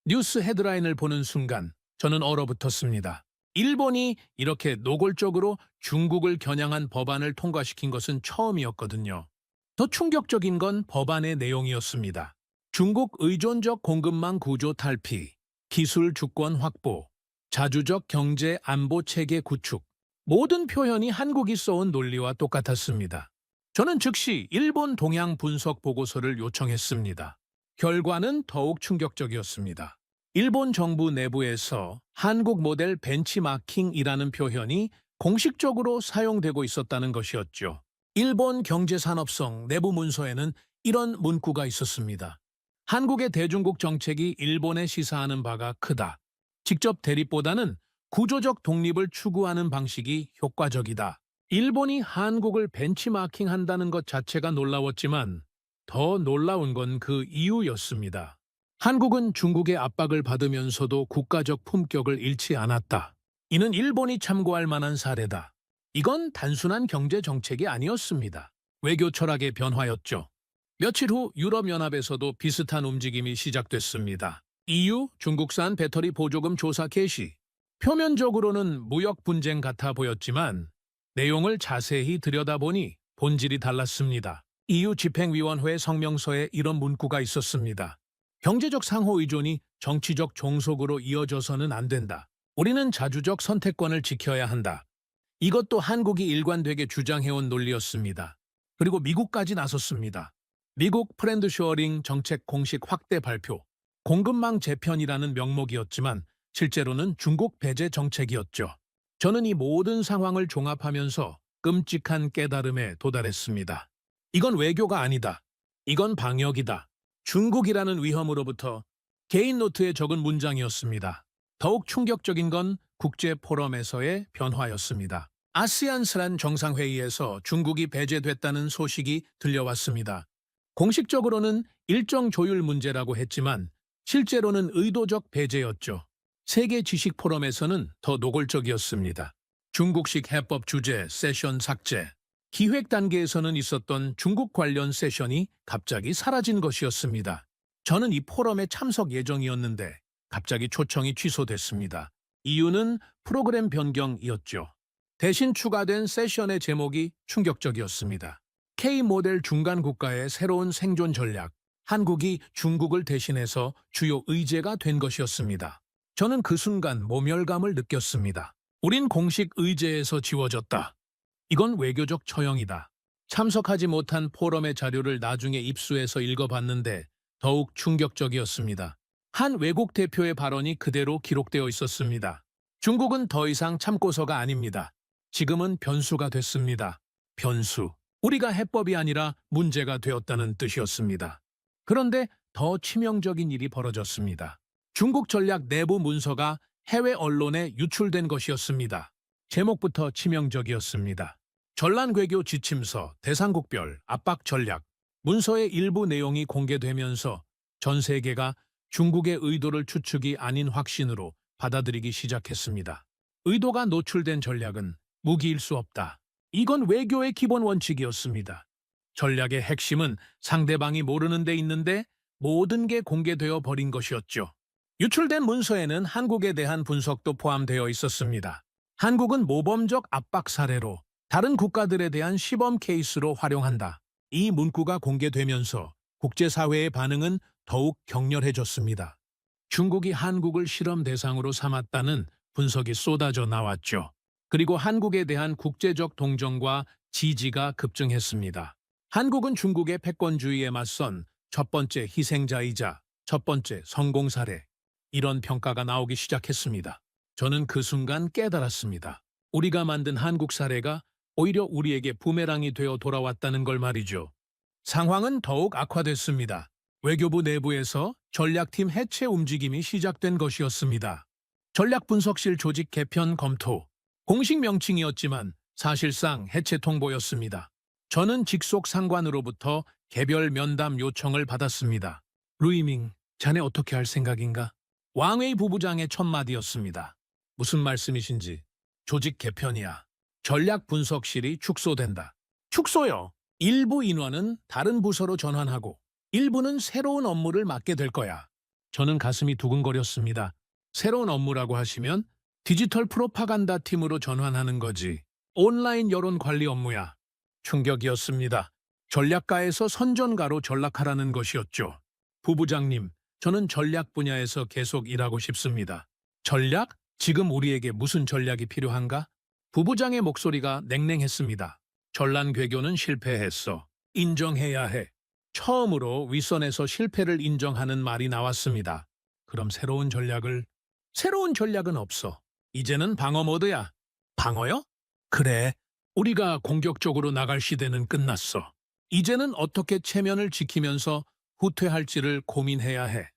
뉴스 헤드라인을 보는 순간 저는 얼어붙었습니다. 일본이 이렇게 노골적으로 중국을 겨냥한 법안을 통과시킨 것은 처음이었거든요. 더 충격적인 건 법안의 내용이었습니다. 중국 의존적 공급망 구조 탈피, 기술 주권 확보, 자주적 경제 안보 체계 구축. 모든 표현이 한국이 써온 논리와 똑같았습니다. 저는 즉시 일본 동향 분석 보고서를 요청했습니다. 결과는 더욱 충격적이었습니다. 일본 정부 내부에서 한국 모델 벤치마킹이라는 표현이 공식적으로 사용되고 있었다는 것이었죠. 일본 경제산업성 내부 문서에는 이런 문구가 있었습니다. 한국의 대중국 정책이 일본에 시사하는 바가 크다. 직접 대립보다는 구조적 독립을 추구하는 방식이 효과적이다. 일본이 한국을 벤치마킹한다는 것 자체가 놀라웠지만 더 놀라운 건 그 이유였습니다. 한국은 중국의 압박을 받으면서도 국가적 품격을 잃지 않았다. 이는 일본이 참고할 만한 사례다. 이건 단순한 경제 정책이 아니었습니다. 외교 철학의 변화였죠. 며칠 후 유럽연합에서도 비슷한 움직임이 시작됐습니다. EU 중국산 배터리 보조금 조사 개시. 표면적으로는 무역 분쟁 같아 보였지만 내용을 자세히 들여다보니 본질이 달랐습니다. EU 집행위원회 성명서에 이런 문구가 있었습니다. 경제적 상호 의존이 정치적 종속으로 이어져서는 안 된다. 우리는 자주적 선택권을 지켜야 한다. 이것도 한국이 일관되게 주장해온 논리였습니다. 그리고 미국까지 나섰습니다. 미국 프렌드쇼어링 정책 공식 확대 발표, 공급망 재편이라는 명목이었지만 실제로는 중국 배제 정책이었죠. 저는 이 모든 상황을 종합하면서 끔찍한 깨달음에 도달했습니다. 이건 외교가 아니다. 이건 방역이다. 중국이라는 위험으로부터 개인 노트에 적은 문장이었습니다. 더욱 충격적인 건 국제 포럼에서의 변화였습니다. 아시안스란 정상회의에서 중국이 배제됐다는 소식이 들려왔습니다. 공식적으로는 일정 조율 문제라고 했지만 실제로는 의도적 배제였죠. 세계 지식 포럼에서는 더 노골적이었습니다. 중국식 해법 주제 세션 삭제. 기획 단계에서는 있었던 중국 관련 세션이 갑자기 사라진 것이었습니다. 저는 이 포럼에 참석 예정이었는데 갑자기 초청이 취소됐습니다. 이유는 프로그램 변경이었죠. 대신 추가된 세션의 제목이 충격적이었습니다. K모델 중간 국가의 새로운 생존 전략. 한국이 중국을 대신해서 주요 의제가 된 것이었습니다. 저는 그 순간 모멸감을 느꼈습니다. 우린 공식 의제에서 지워졌다. 이건 외교적 처형이다. 참석하지 못한 포럼의 자료를 나중에 입수해서 읽어봤는데 더욱 충격적이었습니다. 한 외국 대표의 발언이 그대로 기록되어 있었습니다. 중국은 더 이상 참고서가 아닙니다. 지금은 변수가 됐습니다. 변수. 우리가 해법이 아니라 문제가 되었다는 뜻이었습니다. 그런데 더 치명적인 일이 벌어졌습니다. 중국 전략 내부 문서가 해외 언론에 유출된 것이었습니다. 제목부터 치명적이었습니다. 전란괴교 지침서, 대상국별, 압박 전략, 문서의 일부 내용이 공개되면서 전 세계가 중국의 의도를 추측이 아닌 확신으로 받아들이기 시작했습니다. 의도가 노출된 전략은 무기일 수 없다. 이건 외교의 기본 원칙이었습니다. 전략의 핵심은 상대방이 모르는 데 있는데 모든 게 공개되어 버린 것이었죠. 유출된 문서에는 한국에 대한 분석도 포함되어 있었습니다. 한국은 모범적 압박 사례로 다른 국가들에 대한 시범 케이스로 활용한다. 이 문구가 공개되면서 국제사회의 반응은 더욱 격렬해졌습니다. 중국이 한국을 실험 대상으로 삼았다는 분석이 쏟아져 나왔죠. 그리고 한국에 대한 국제적 동정과 지지가 급증했습니다. 한국은 중국의 패권주의에 맞선 첫 번째 희생자이자 첫 번째 성공 사례, 이런 평가가 나오기 시작했습니다. 저는 그 순간 깨달았습니다. 우리가 만든 한국 사례가 오히려 우리에게 부메랑이 되어 돌아왔다는 걸 말이죠. 상황은 더욱 악화됐습니다. 외교부 내부에서 전략팀 해체 움직임이 시작된 것이었습니다. 전략분석실 조직 개편 검토, 공식 명칭이었지만 사실상 해체 통보였습니다. 저는 직속 상관으로부터 개별 면담 요청을 받았습니다. 루이밍, 자네 어떻게 할 생각인가? 왕웨이 부부장의 첫 마디였습니다. 무슨 말씀이신지. 조직 개편이야. 전략분석실이 축소된다. 축소요. 일부 인원은 다른 부서로 전환하고 일부는 새로운 업무를 맡게 될 거야. 저는 가슴이 두근거렸습니다. 새로운 업무라고 하시면 디지털 프로파간다 팀으로 전환하는 거지. 온라인 여론 관리 업무야. 충격이었습니다. 전략가에서 선전가로 전락하라는 것이었죠. 부부장님, 저는 전략 분야에서 계속 일하고 싶습니다. 전략? 지금 우리에게 무슨 전략이 필요한가? 부부장의 목소리가 냉랭했습니다. 전란괴교는 실패했어. 인정해야 해. 처음으로 윗선에서 실패를 인정하는 말이 나왔습니다. 그럼 새로운 전략은 없어. 이제는 방어 모드야. 방어요? 그래. 우리가 공격적으로 나갈 시대는 끝났어. 이제는 어떻게 체면을 지키면서 후퇴할지를 고민해야 해.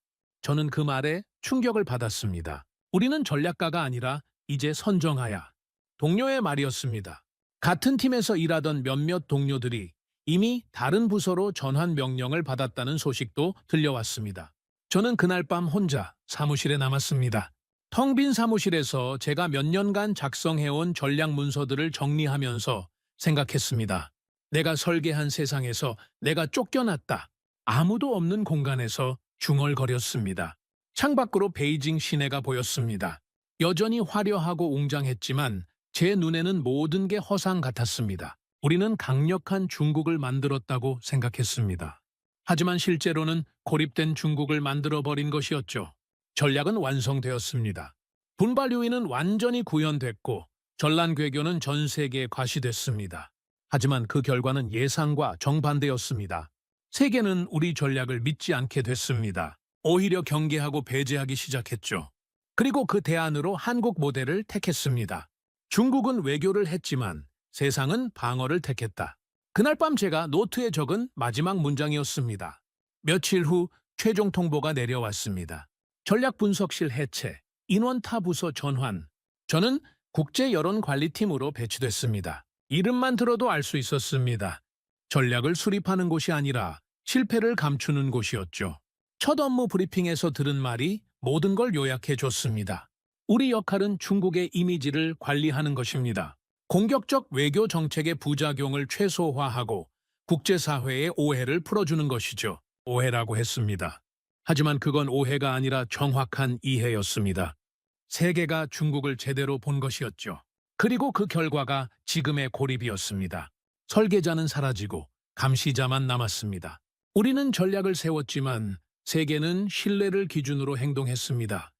저는 그 말에 충격을 받았습니다. 우리는 전략가가 아니라 이제 선정하야. 동료의 말이었습니다. 같은 팀에서 일하던 몇몇 동료들이 이미 다른 부서로 전환 명령을 받았다는 소식도 들려왔습니다. 저는 그날 밤 혼자 사무실에 남았습니다. 텅 빈 사무실에서 제가 몇 년간 작성해온 전략 문서들을 정리하면서 생각했습니다. 내가 설계한 세상에서 내가 쫓겨났다. 아무도 없는 공간에서 중얼거렸습니다. 창밖으로 베이징 시내가 보였습니다. 여전히 화려하고 웅장했지만 제 눈에는 모든 게 허상 같았습니다. 우리는 강력한 중국을 만들었다고 생각했습니다. 하지만 실제로는 고립된 중국을 만들어버린 것이었죠. 전략은 완성되었습니다. 분발 요인은 완전히 구현됐고 전란괴교는 전 세계에 과시됐습니다. 하지만 그 결과는 예상과 정반대였습니다. 세계는 우리 전략을 믿지 않게 됐습니다. 오히려 경계하고 배제하기 시작했죠. 그리고 그 대안으로 한국 모델을 택했습니다. 중국은 외교를 했지만 세상은 방어를 택했다. 그날 밤 제가 노트에 적은 마지막 문장이었습니다. 며칠 후 최종 통보가 내려왔습니다. 전략분석실 해체, 인원 타 부서 전환. 저는 국제여론관리팀으로 배치됐습니다. 이름만 들어도 알 수 있었습니다. 전략을 수립하는 곳이 아니라 실패를 감추는 곳이었죠. 첫 업무 브리핑에서 들은 말이 모든 걸 요약해 줬습니다. 우리 역할은 중국의 이미지를 관리하는 것입니다. 공격적 외교 정책의 부작용을 최소화하고 국제사회의 오해를 풀어주는 것이죠. 오해라고 했습니다. 하지만 그건 오해가 아니라 정확한 이해였습니다. 세계가 중국을 제대로 본 것이었죠. 그리고 그 결과가 지금의 고립이었습니다. 설계자는 사라지고 감시자만 남았습니다. 우리는 전략을 세웠지만 세계는 신뢰를 기준으로 행동했습니다.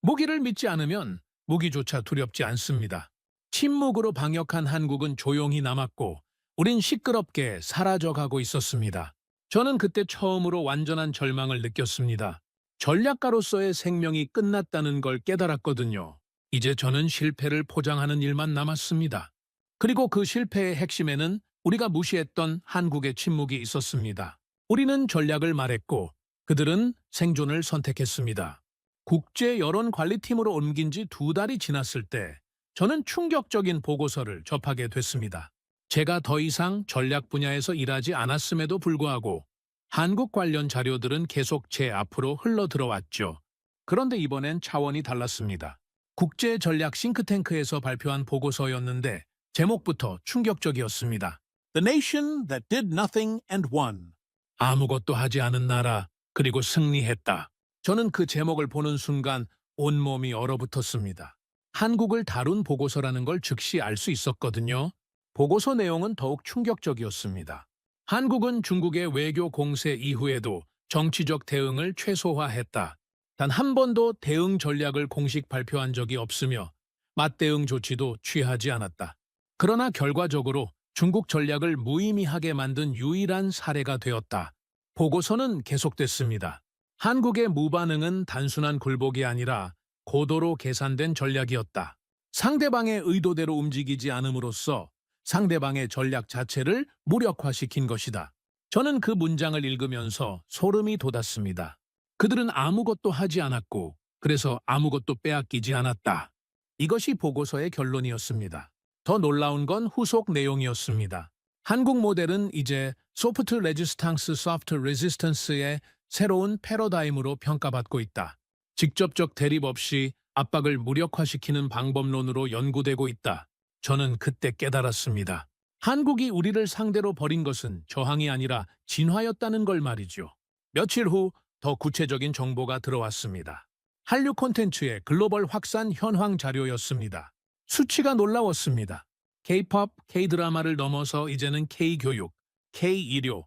무기를 믿지 않으면 무기조차 두렵지 않습니다. 침묵으로 방역한 한국은 조용히 남았고 우린 시끄럽게 사라져가고 있었습니다. 저는 그때 처음으로 완전한 절망을 느꼈습니다. 전략가로서의 생명이 끝났다는 걸 깨달았거든요. 이제 저는 실패를 포장하는 일만 남았습니다. 그리고 그 실패의 핵심에는 우리가 무시했던 한국의 침묵이 있었습니다. 우리는 전략을 말했고 그들은 생존을 선택했습니다. 국제여론관리팀으로 옮긴 지 2달이 지났을 때 저는 충격적인 보고서를 접하게 됐습니다. 제가 더 이상 전략 분야에서 일하지 않았음에도 불구하고 한국 관련 자료들은 계속 제 앞으로 흘러들어왔죠. 그런데 이번엔 차원이 달랐습니다. 국제 전략 싱크탱크에서 발표한 보고서였는데 제목부터 충격적이었습니다. The nation that did nothing and won. 아무것도 하지 않은 나라, 그리고 승리했다. 저는 그 제목을 보는 순간 온몸이 얼어붙었습니다. 한국을 다룬 보고서라는 걸 즉시 알 수 있었거든요. 보고서 내용은 더욱 충격적이었습니다. 한국은 중국의 외교 공세 이후에도 정치적 대응을 최소화했다. 단 한 번도 대응 전략을 공식 발표한 적이 없으며 맞대응 조치도 취하지 않았다. 그러나 결과적으로 중국 전략을 무의미하게 만든 유일한 사례가 되었다. 보고서는 계속됐습니다. 한국의 무반응은 단순한 굴복이 아니라 고도로 계산된 전략이었다. 상대방의 의도대로 움직이지 않음으로써 상대방의 전략 자체를 무력화시킨 것이다. 저는 그 문장을 읽으면서 소름이 돋았습니다. 그들은 아무것도 하지 않았고 그래서 아무것도 빼앗기지 않았다. 이것이 보고서의 결론이었습니다. 더 놀라운 건 후속 내용이었습니다. 한국 모델은 이제 소프트 레지스탕스 소프트 레지스턴스의 새로운 패러다임으로 평가받고 있다. 직접적 대립 없이 압박을 무력화시키는 방법론으로 연구되고 있다. 저는 그때 깨달았습니다. 한국이 우리를 상대로 벌인 것은 저항이 아니라 진화였다는 걸 말이죠. 며칠 후 더 구체적인 정보가 들어왔습니다. 한류 콘텐츠의 글로벌 확산 현황 자료였습니다. 수치가 놀라웠습니다. K-POP, K-드라마를 넘어서 이제는 K-교육, K-医療,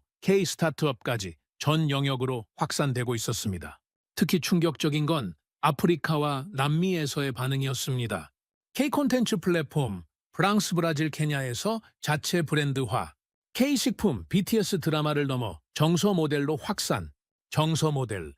K-스타트업까지 전 영역으로 확산되고 있었습니다. 특히 충격적인 건 아프리카와 남미에서의 반응이었습니다. K-콘텐츠 플랫폼, 프랑스, 브라질, 케냐에서 자체 브랜드화, K-식품, BTS 드라마를 넘어 정서 모델로 확산, 정서 모델.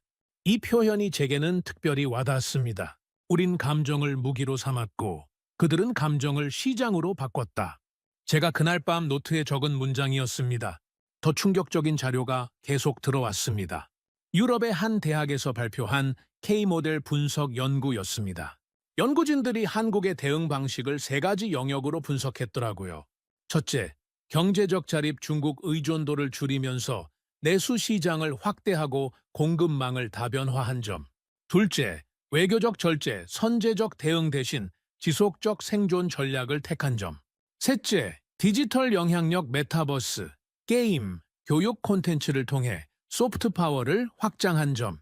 이 표현이 제게는 특별히 와닿았습니다. 우린 감정을 무기로 삼았고 그들은 감정을 시장으로 바꿨다. 제가 그날 밤 노트에 적은 문장이었습니다. 더 충격적인 자료가 계속 들어왔습니다. 유럽의 한 대학에서 발표한 K-모델 분석 연구였습니다. 연구진들이 한국의 대응 방식을 3가지 영역으로 분석했더라고요. 첫째, 경제적 자립 중국 의존도를 줄이면서 내수 시장을 확대하고 공급망을 다변화한 점. 둘째, 외교적 절제, 선제적 대응 대신 지속적 생존 전략을 택한 점. 셋째, 디지털 영향력 메타버스, 게임, 교육 콘텐츠를 통해 소프트 파워를 확장한 점.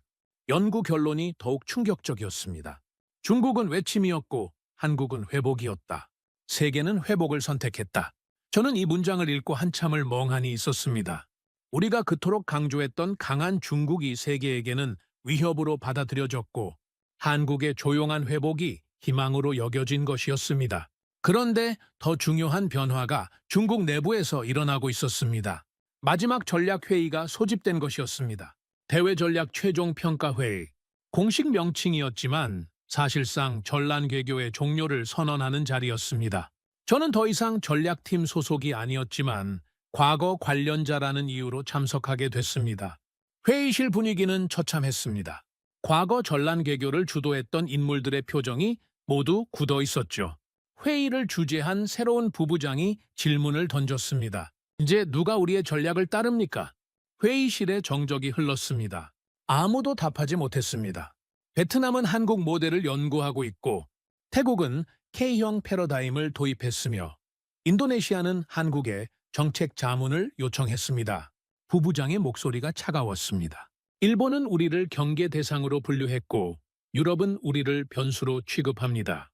연구 결론이 더욱 충격적이었습니다. 중국은 외침이었고 한국은 회복이었다. 세계는 회복을 선택했다. 저는 이 문장을 읽고 한참을 멍하니 있었습니다. 우리가 그토록 강조했던 강한 중국이 세계에게는 위협으로 받아들여졌고 한국의 조용한 회복이 희망으로 여겨진 것이었습니다. 그런데 더 중요한 변화가 중국 내부에서 일어나고 있었습니다. 마지막 전략회의가 소집된 것이었습니다. 대외전략 최종평가회의. 공식 명칭이었지만 사실상 전란궤교의 종료를 선언하는 자리였습니다. 저는 더 이상 전략팀 소속이 아니었지만 과거 관련자라는 이유로 참석하게 됐습니다. 회의실 분위기는 처참했습니다. 과거 전란궤교를 주도했던 인물들의 표정이 모두 굳어 있었죠. 회의를 주재한 새로운 부부장이 질문을 던졌습니다. 이제 누가 우리의 전략을 따릅니까? 회의실에 정적이 흘렀습니다. 아무도 답하지 못했습니다. 베트남은 한국 모델을 연구하고 있고 태국은 K형 패러다임을 도입했으며 인도네시아는 한국에 정책 자문을 요청했습니다. 부부장의 목소리가 차가웠습니다. 일본은 우리를 경계 대상으로 분류했고 유럽은 우리를 변수로 취급합니다.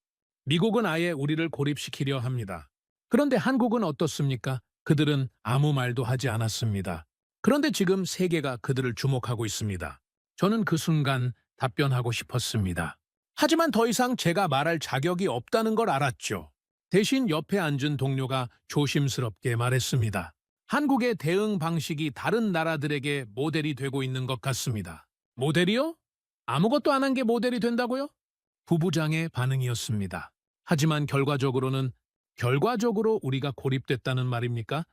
미국은 아예 우리를 고립시키려 합니다. 그런데 한국은 어떻습니까? 그들은 아무 말도 하지 않았습니다. 그런데 지금 세계가 그들을 주목하고 있습니다. 저는 그 순간 답변하고 싶었습니다. 하지만 더 이상 제가 말할 자격이 없다는 걸 알았죠. 대신 옆에 앉은 동료가 조심스럽게 말했습니다. 한국의 대응 방식이 다른 나라들에게 모델이 되고 있는 것 같습니다. 모델이요? 아무것도 안 한 게 모델이 된다고요? 부부장의 반응이었습니다. 하지만 결과적으로 우리가 고립됐다는 말입니까?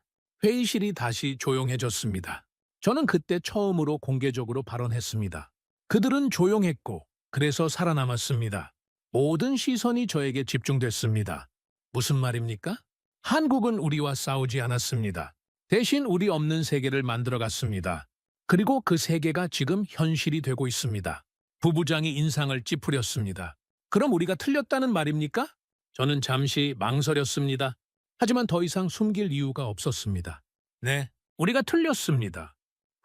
회의실이 다시 조용해졌습니다. 저는 그때 처음으로 공개적으로 발언했습니다. 그들은 조용했고 그래서 살아남았습니다. 모든 시선이 저에게 집중됐습니다. 무슨 말입니까? 한국은 우리와 싸우지 않았습니다. 대신 우리 없는 세계를 만들어갔습니다. 그리고 그 세계가 지금 현실이 되고 있습니다. 부부장이 인상을 찌푸렸습니다. 그럼 우리가 틀렸다는 말입니까? 저는 잠시 망설였습니다. 하지만 더 이상 숨길 이유가 없었습니다. 네, 우리가 틀렸습니다.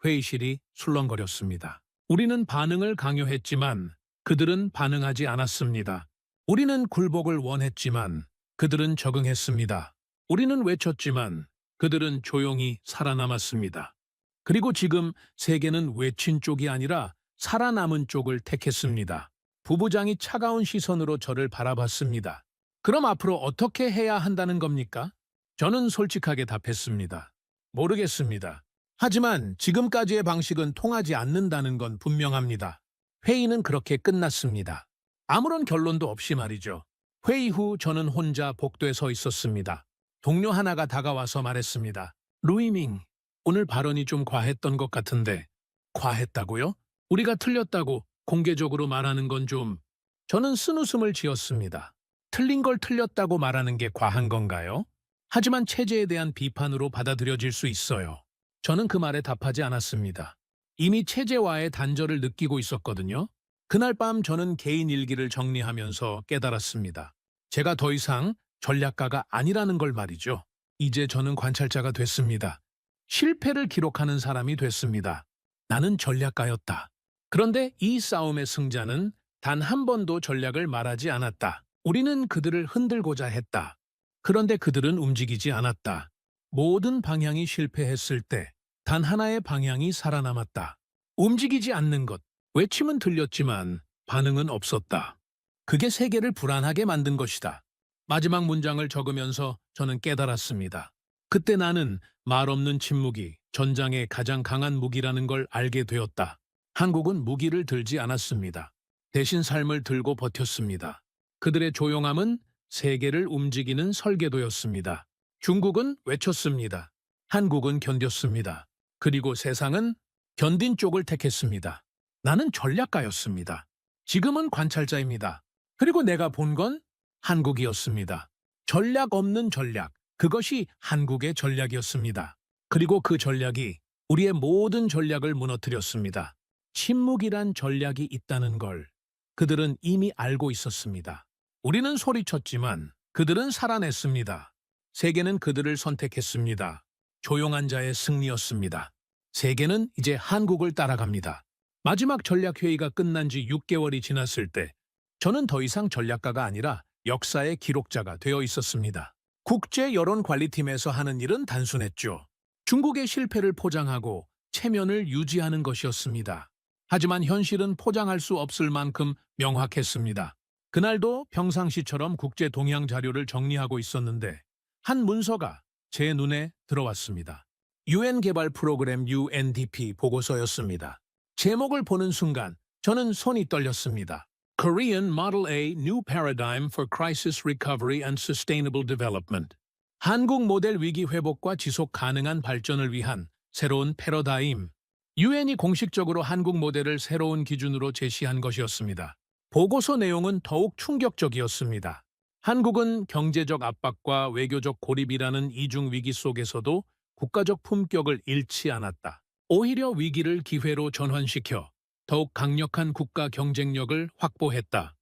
회의실이 술렁거렸습니다. 우리는 반응을 강요했지만 그들은 반응하지 않았습니다. 우리는 굴복을 원했지만 그들은 적응했습니다. 우리는 외쳤지만 그들은 조용히 살아남았습니다. 그리고 지금 세계는 외친 쪽이 아니라 살아남은 쪽을 택했습니다. 부부장이 차가운 시선으로 저를 바라봤습니다. 그럼 앞으로 어떻게 해야 한다는 겁니까? 저는 솔직하게 답했습니다. 모르겠습니다. 하지만 지금까지의 방식은 통하지 않는다는 건 분명합니다. 회의는 그렇게 끝났습니다. 아무런 결론도 없이 말이죠. 회의 후 저는 혼자 복도에 서 있었습니다. 동료 하나가 다가와서 말했습니다. 루이밍, 오늘 발언이 좀 과했던 것 같은데. 과했다고요? 우리가 틀렸다고 공개적으로 말하는 건 좀... 저는 쓴웃음을 지었습니다. 틀린 걸 틀렸다고 말하는 게 과한 건가요? 하지만 체제에 대한 비판으로 받아들여질 수 있어요. 저는 그 말에 답하지 않았습니다. 이미 체제와의 단절을 느끼고 있었거든요. 그날 밤 저는 개인 일기를 정리하면서 깨달았습니다. 제가 더 이상 전략가가 아니라는 걸 말이죠. 이제 저는 관찰자가 됐습니다. 실패를 기록하는 사람이 됐습니다. 나는 전략가였다. 그런데 이 싸움의 승자는 단 한 번도 전략을 말하지 않았다. 우리는 그들을 흔들고자 했다. 그런데 그들은 움직이지 않았다. 모든 방향이 실패했을 때 단 하나의 방향이 살아남았다. 움직이지 않는 것. 외침은 들렸지만 반응은 없었다. 그게 세계를 불안하게 만든 것이다. 마지막 문장을 적으면서 저는 깨달았습니다. 그때 나는 말 없는 침묵이 전장의 가장 강한 무기라는 걸 알게 되었다. 한국은 무기를 들지 않았습니다. 대신 삶을 들고 버텼습니다. 그들의 조용함은 세계를 움직이는 설계도였습니다. 중국은 외쳤습니다. 한국은 견뎠습니다. 그리고 세상은 견딘 쪽을 택했습니다. 나는 전략가였습니다. 지금은 관찰자입니다. 그리고 내가 본 건 한국이었습니다. 전략 없는 전략, 그것이 한국의 전략이었습니다. 그리고 그 전략이 우리의 모든 전략을 무너뜨렸습니다. 침묵이란 전략이 있다는 걸 그들은 이미 알고 있었습니다. 우리는 소리쳤지만 그들은 살아냈습니다. 세계는 그들을 선택했습니다. 조용한 자의 승리였습니다. 세계는 이제 한국을 따라갑니다. 마지막 전략회의가 끝난 지 6개월이 지났을 때 저는 더 이상 전략가가 아니라 역사의 기록자가 되어 있었습니다. 국제 여론관리팀에서 하는 일은 단순했죠. 중국의 실패를 포장하고 체면을 유지하는 것이었습니다. 하지만 현실은 포장할 수 없을 만큼 명확했습니다. 그날도 평상시처럼 국제 동향 자료를 정리하고 있었는데 한 문서가 제 눈에 들어왔습니다. UN 개발 프로그램 UNDP 보고서였습니다. 제목을 보는 순간 저는 손이 떨렸습니다. Korean Model A New Paradigm for Crisis Recovery and Sustainable Development. 한국 모델 위기 회복과 지속 가능한 발전을 위한 새로운 패러다임. 유엔이 공식적으로 한국 모델을 새로운 기준으로 제시한 것이었습니다. 보고서 내용은 더욱 충격적이었습니다. 한국은 경제적 압박과 외교적 고립이라는 이중 위기 속에서도 국가적 품격을 잃지 않았다. 오히려 위기를 기회로 전환시켜 더욱 강력한 국가 경쟁력을 확보했다.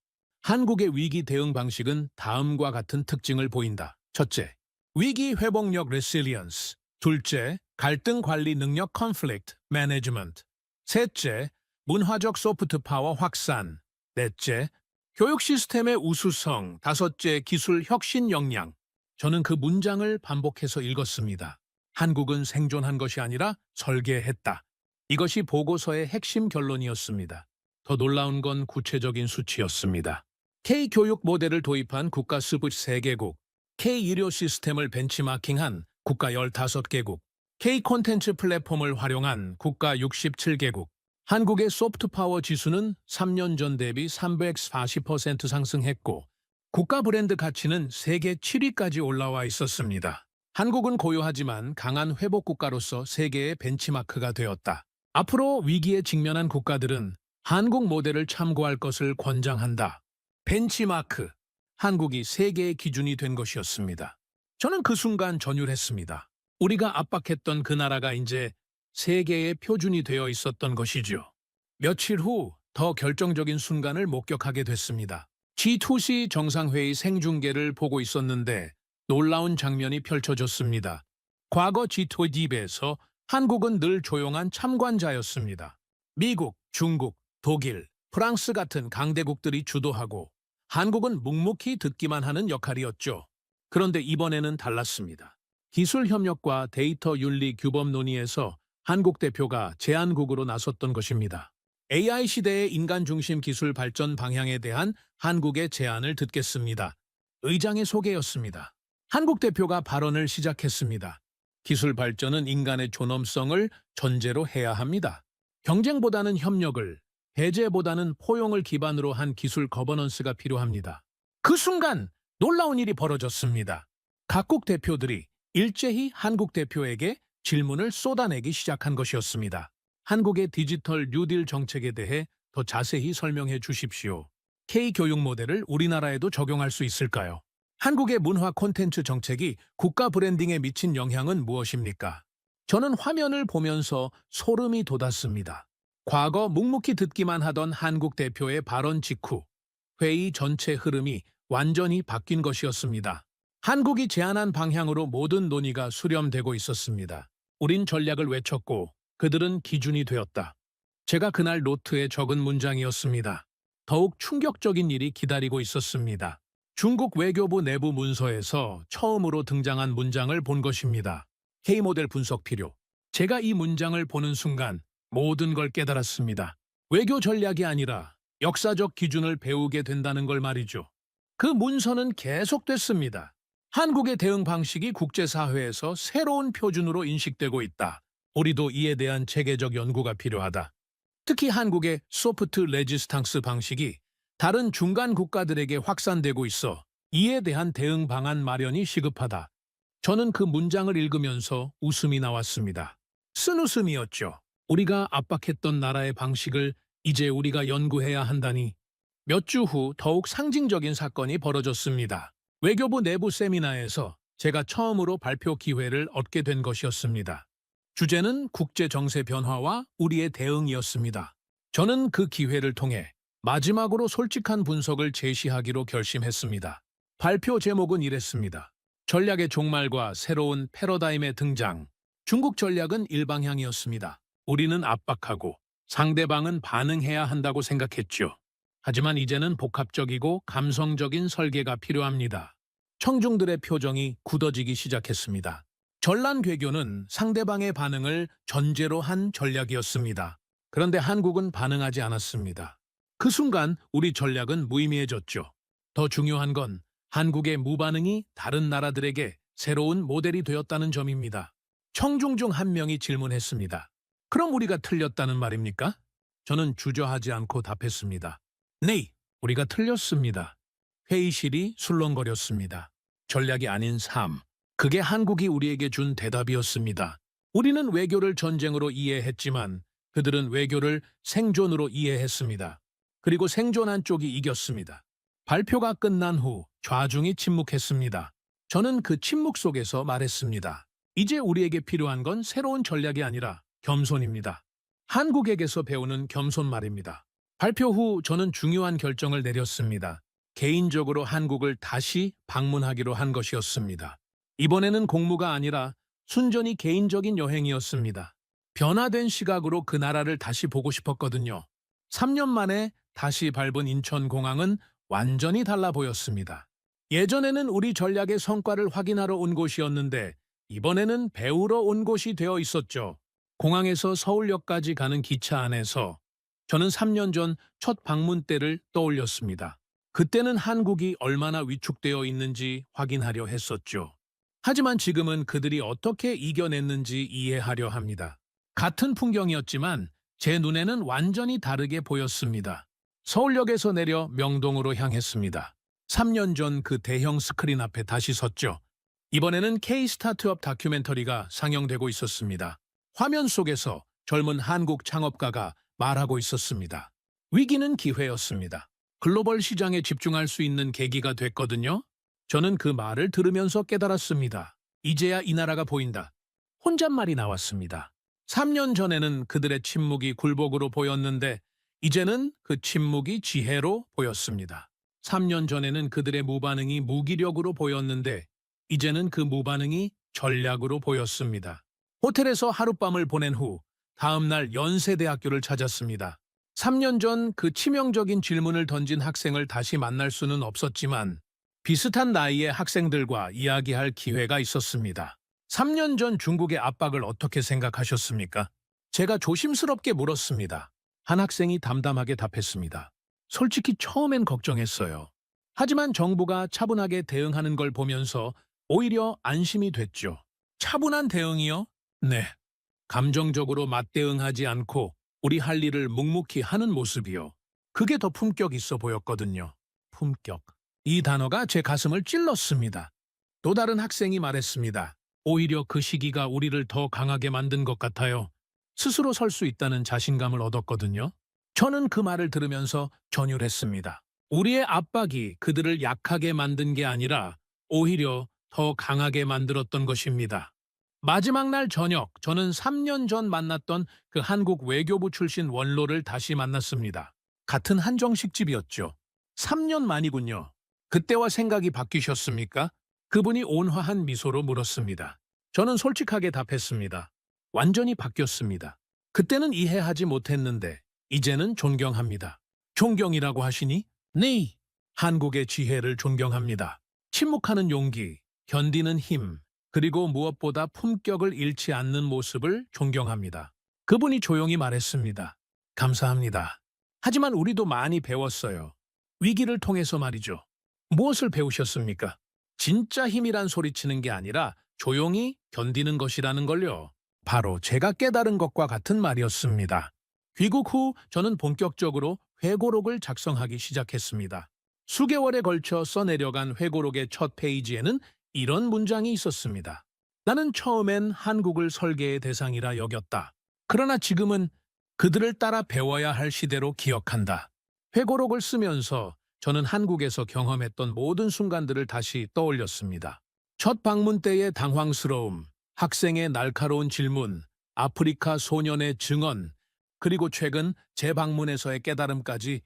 한국의 위기 대응 방식은 다음과 같은 특징을 보인다. 첫째, 위기 회복력 resilience. 둘째, 갈등 관리 능력 conflict management. 셋째, 문화적 소프트 파워 확산. 넷째, 교육 시스템의 우수성. 다섯째, 기술 혁신 역량. 저는 그 문장을 반복해서 읽었습니다. 한국은 생존한 것이 아니라 설계했다. 이것이 보고서의 핵심 결론이었습니다. 더 놀라운 건 구체적인 수치였습니다. K-교육 모델을 도입한 국가 23개국, K-의료 시스템을 벤치마킹한 국가 15개국, K-콘텐츠 플랫폼을 활용한 국가 67개국, 한국의 소프트파워 지수는 3년 전 대비 340% 상승했고 국가 브랜드 가치는 세계 7위까지 올라와 있었습니다. 한국은 고요하지만 강한 회복 국가로서 세계의 벤치마크가 되었다. 앞으로 위기에 직면한 국가들은 한국 모델을 참고할 것을 권장한다. 벤치마크. 한국이 세계의 기준이 된 것이었습니다. 저는 그 순간 전율했습니다. 우리가 압박했던 그 나라가 이제 세계의 표준이 되어 있었던 것이죠. 며칠 후 더 결정적인 순간을 목격하게 됐습니다. G2C 정상회의 생중계를 보고 있었는데 놀라운 장면이 펼쳐졌습니다. 과거 G20에서 한국은 늘 조용한 참관자였습니다. 미국, 중국, 독일, 프랑스 같은 강대국들이 주도하고 한국은 묵묵히 듣기만 하는 역할이었죠. 그런데 이번에는 달랐습니다. 기술 협력과 데이터 윤리 규범 논의에서 한국 대표가 제안국으로 나섰던 것입니다. AI 시대의 인간 중심 기술 발전 방향에 대한 한국의 제안을 듣겠습니다. 의장의 소개였습니다. 한국 대표가 발언을 시작했습니다. 기술 발전은 인간의 존엄성을 전제로 해야 합니다. 경쟁보다는 협력을, 배제보다는 포용을 기반으로 한 기술 거버넌스가 필요합니다. 그 순간 놀라운 일이 벌어졌습니다. 각국 대표들이 일제히 한국 대표에게 질문을 쏟아내기 시작한 것이었습니다. 한국의 디지털 뉴딜 정책에 대해 더 자세히 설명해 주십시오. K-교육 모델을 우리나라에도 적용할 수 있을까요? 한국의 문화 콘텐츠 정책이 국가 브랜딩에 미친 영향은 무엇입니까? 저는 화면을 보면서 소름이 돋았습니다. 과거 묵묵히 듣기만 하던 한국 대표의 발언 직후 회의 전체 흐름이 완전히 바뀐 것이었습니다. 한국이 제안한 방향으로 모든 논의가 수렴되고 있었습니다. 우린 전략을 외쳤고 그들은 기준이 되었다. 제가 그날 노트에 적은 문장이었습니다. 더욱 충격적인 일이 기다리고 있었습니다. 중국 외교부 내부 문서에서 처음으로 등장한 문장을 본 것입니다. K-모델 분석 필요. 제가 이 문장을 보는 순간 모든 걸 깨달았습니다. 외교 전략이 아니라 역사적 기준을 배우게 된다는 걸 말이죠. 그 문서는 계속됐습니다. 한국의 대응 방식이 국제사회에서 새로운 표준으로 인식되고 있다. 우리도 이에 대한 체계적 연구가 필요하다. 특히 한국의 소프트 레지스탕스 방식이 다른 중간 국가들에게 확산되고 있어 이에 대한 대응 방안 마련이 시급하다. 저는 그 문장을 읽으면서 웃음이 나왔습니다. 쓴웃음이었죠. 우리가 압박했던 나라의 방식을 이제 우리가 연구해야 한다니. 몇 주 후 더욱 상징적인 사건이 벌어졌습니다. 외교부 내부 세미나에서 제가 처음으로 발표 기회를 얻게 된 것이었습니다. 주제는 국제 정세 변화와 우리의 대응이었습니다. 저는 그 기회를 통해 마지막으로 솔직한 분석을 제시하기로 결심했습니다. 발표 제목은 이랬습니다. 전략의 종말과 새로운 패러다임의 등장. 중국 전략은 일방향이었습니다. 우리는 압박하고 상대방은 반응해야 한다고 생각했죠. 하지만 이제는 복합적이고 감성적인 설계가 필요합니다. 청중들의 표정이 굳어지기 시작했습니다. 전란 괴교는 상대방의 반응을 전제로 한 전략이었습니다. 그런데 한국은 반응하지 않았습니다. 그 순간 우리 전략은 무의미해졌죠. 더 중요한 건 한국의 무반응이 다른 나라들에게 새로운 모델이 되었다는 점입니다. 청중 중 한 명이 질문했습니다. 그럼 우리가 틀렸다는 말입니까? 저는 주저하지 않고 답했습니다. 네, 우리가 틀렸습니다. 회의실이 술렁거렸습니다. 전략이 아닌 삶. 그게 한국이 우리에게 준 대답이었습니다. 우리는 외교를 전쟁으로 이해했지만 그들은 외교를 생존으로 이해했습니다. 그리고 생존한 쪽이 이겼습니다. 발표가 끝난 후 좌중이 침묵했습니다. 저는 그 침묵 속에서 말했습니다. 이제 우리에게 필요한 건 새로운 전략이 아니라 겸손입니다. 한국에게서 배우는 겸손 말입니다. 발표 후 저는 중요한 결정을 내렸습니다. 개인적으로 한국을 다시 방문하기로 한 것이었습니다. 이번에는 공무가 아니라 순전히 개인적인 여행이었습니다. 변화된 시각으로 그 나라를 다시 보고 싶었거든요. 3년 만에 다시 밟은 인천공항은 완전히 달라 보였습니다. 예전에는 우리 전략의 성과를 확인하러 온 곳이었는데 이번에는 배우러 온 곳이 되어 있었죠. 공항에서 서울역까지 가는 기차 안에서 저는 3년 전 첫 방문 때를 떠올렸습니다. 그때는 한국이 얼마나 위축되어 있는지 확인하려 했었죠. 하지만 지금은 그들이 어떻게 이겨냈는지 이해하려 합니다. 같은 풍경이었지만 제 눈에는 완전히 다르게 보였습니다. 서울역에서 내려 명동으로 향했습니다. 3년 전 그 대형 스크린 앞에 다시 섰죠. 이번에는 K-스타트업 다큐멘터리가 상영되고 있었습니다. 화면 속에서 젊은 한국 창업가가 말하고 있었습니다. 위기는 기회였습니다. 글로벌 시장에 집중할 수 있는 계기가 됐거든요. 저는 그 말을 들으면서 깨달았습니다. 이제야 이 나라가 보인다. 혼잣말이 나왔습니다. 3년 전에는 그들의 침묵이 굴복으로 보였는데 이제는 그 침묵이 지혜로 보였습니다. 3년 전에는 그들의 무반응이 무기력으로 보였는데 이제는 그 무반응이 전략으로 보였습니다. 호텔에서 하룻밤을 보낸 후 다음 날 연세대학교를 찾았습니다. 3년 전 그 치명적인 질문을 던진 학생을 다시 만날 수는 없었지만 비슷한 나이의 학생들과 이야기할 기회가 있었습니다. 3년 전 중국의 압박을 어떻게 생각하셨습니까? 제가 조심스럽게 물었습니다. 한 학생이 담담하게 답했습니다. 솔직히 처음엔 걱정했어요. 하지만 정부가 차분하게 대응하는 걸 보면서 오히려 안심이 됐죠. 차분한 대응이요? 네. 감정적으로 맞대응하지 않고 우리 할 일을 묵묵히 하는 모습이요. 그게 더 품격 있어 보였거든요. 품격. 이 단어가 제 가슴을 찔렀습니다. 또 다른 학생이 말했습니다. 오히려 그 시기가 우리를 더 강하게 만든 것 같아요. 스스로 설 수 있다는 자신감을 얻었거든요. 저는 그 말을 들으면서 전율했습니다. 우리의 압박이 그들을 약하게 만든 게 아니라 오히려 더 강하게 만들었던 것입니다. 마지막 날 저녁, 저는 3년 전 만났던 그 한국 외교부 출신 원로를 다시 만났습니다. 같은 한정식집이었죠. 3년 만이군요. 그때와 생각이 바뀌셨습니까? 그분이 온화한 미소로 물었습니다. 저는 솔직하게 답했습니다. 완전히 바뀌었습니다. 그때는 이해하지 못했는데 이제는 존경합니다. 존경이라고 하시니? 네. 한국의 지혜를 존경합니다. 침묵하는 용기, 견디는 힘, 그리고 무엇보다 품격을 잃지 않는 모습을 존경합니다. 그분이 조용히 말했습니다. 감사합니다. 하지만 우리도 많이 배웠어요. 위기를 통해서 말이죠. 무엇을 배우셨습니까? 진짜 힘이란 소리치는 게 아니라 조용히 견디는 것이라는 걸요. 바로 제가 깨달은 것과 같은 말이었습니다. 귀국 후 저는 본격적으로 회고록을 작성하기 시작했습니다. 수개월에 걸쳐 써내려간 회고록의 첫 페이지에는 이런 문장이 있었습니다. 나는 처음엔 한국을 설계의 대상이라 여겼다. 그러나 지금은 그들을 따라 배워야 할 시대로 기억한다. 회고록을 쓰면서 저는 한국에서 경험했던 모든 순간들을 다시 떠올렸습니다. 첫 방문 때의 당황스러움, 학생의 날카로운 질문, 아프리카 소년의 증언, 그리고 최근 재방문에서의 깨달음까지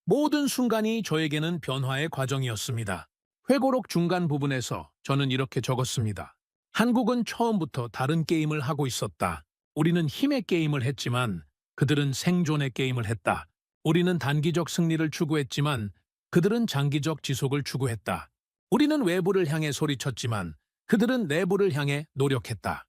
모든 순간이 저에게는 변화의 과정이었습니다. 회고록 중간 부분에서 저는 이렇게 적었습니다. 한국은 처음부터 다른 게임을 하고 있었다. 우리는 힘의 게임을 했지만 그들은 생존의 게임을 했다. 우리는 단기적 승리를 추구했지만 그들은 장기적 지속을 추구했다. 우리는 외부를 향해 소리쳤지만 그들은 내부를 향해 노력했다.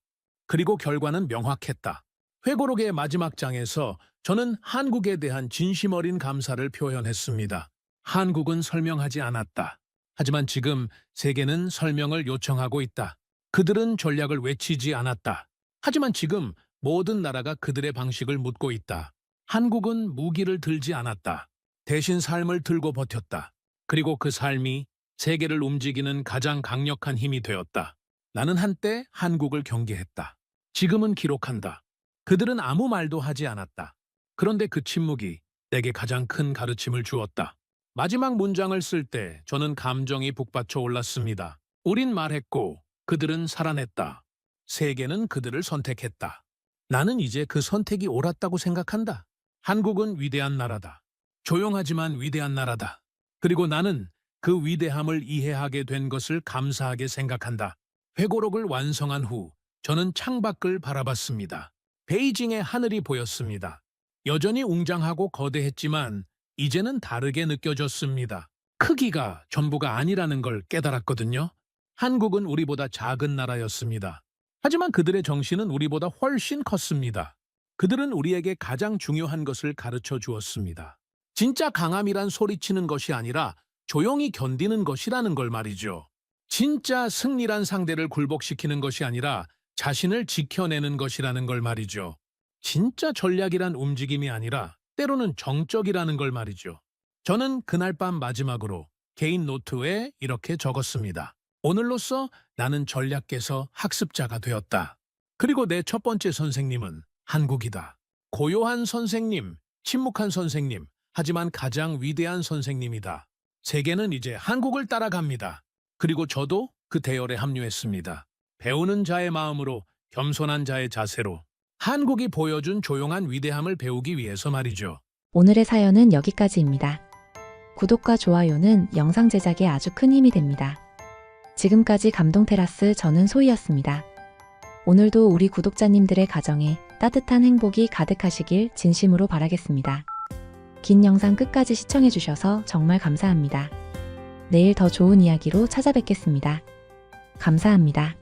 그리고 결과는 명확했다. 회고록의 마지막 장에서 저는 한국에 대한 진심 어린 감사를 표현했습니다. 한국은 설명하지 않았다. 하지만 지금 세계는 설명을 요청하고 있다. 그들은 전략을 외치지 않았다. 하지만 지금 모든 나라가 그들의 방식을 묻고 있다. 한국은 무기를 들지 않았다. 대신 삶을 들고 버텼다. 그리고 그 삶이 세계를 움직이는 가장 강력한 힘이 되었다. 나는 한때 한국을 경계했다. 지금은 기록한다. 그들은 아무 말도 하지 않았다. 그런데 그 침묵이 내게 가장 큰 가르침을 주었다. 마지막 문장을 쓸 때 저는 감정이 북받쳐 올랐습니다. 우린 말했고 그들은 살아냈다. 세계는 그들을 선택했다. 나는 이제 그 선택이 옳았다고 생각한다. 한국은 위대한 나라다. 조용하지만 위대한 나라다. 그리고 나는 그 위대함을 이해하게 된 것을 감사하게 생각한다. 회고록을 완성한 후 저는 창밖을 바라봤습니다. 베이징의 하늘이 보였습니다. 여전히 웅장하고 거대했지만 이제는 다르게 느껴졌습니다. 크기가 전부가 아니라는 걸 깨달았거든요. 한국은 우리보다 작은 나라였습니다. 하지만 그들의 정신은 우리보다 훨씬 컸습니다. 그들은 우리에게 가장 중요한 것을 가르쳐 주었습니다. 진짜 강함이란 소리치는 것이 아니라 조용히 견디는 것이라는 걸 말이죠. 진짜 승리란 상대를 굴복시키는 것이 아니라 자신을 지켜내는 것이라는 걸 말이죠. 진짜 전략이란 움직임이 아니라 때로는 정적이라는 걸 말이죠. 저는 그날 밤 마지막으로 개인 노트에 이렇게 적었습니다. 오늘로써 나는 전략계서 학습자가 되었다. 그리고 내 첫 번째 선생님은 한국이다. 고요한 선생님, 침묵한 선생님, 하지만 가장 위대한 선생님이다. 세계는 이제 한국을 따라갑니다. 그리고 저도 그 대열에 합류했습니다. 배우는 자의 마음으로, 겸손한 자의 자세로 한국이 보여준 조용한 위대함을 배우기 위해서 말이죠. 오늘의 사연은 여기까지입니다. 구독과 좋아요는 영상 제작에 아주 큰 힘이 됩니다. 지금까지 감동테라스 저는 소희였습니다. 오늘도 우리 구독자님들의 가정에 따뜻한 행복이 가득하시길 진심으로 바라겠습니다. 긴 영상 끝까지 시청해주셔서 정말 감사합니다. 내일 더 좋은 이야기로 찾아뵙겠습니다. 감사합니다.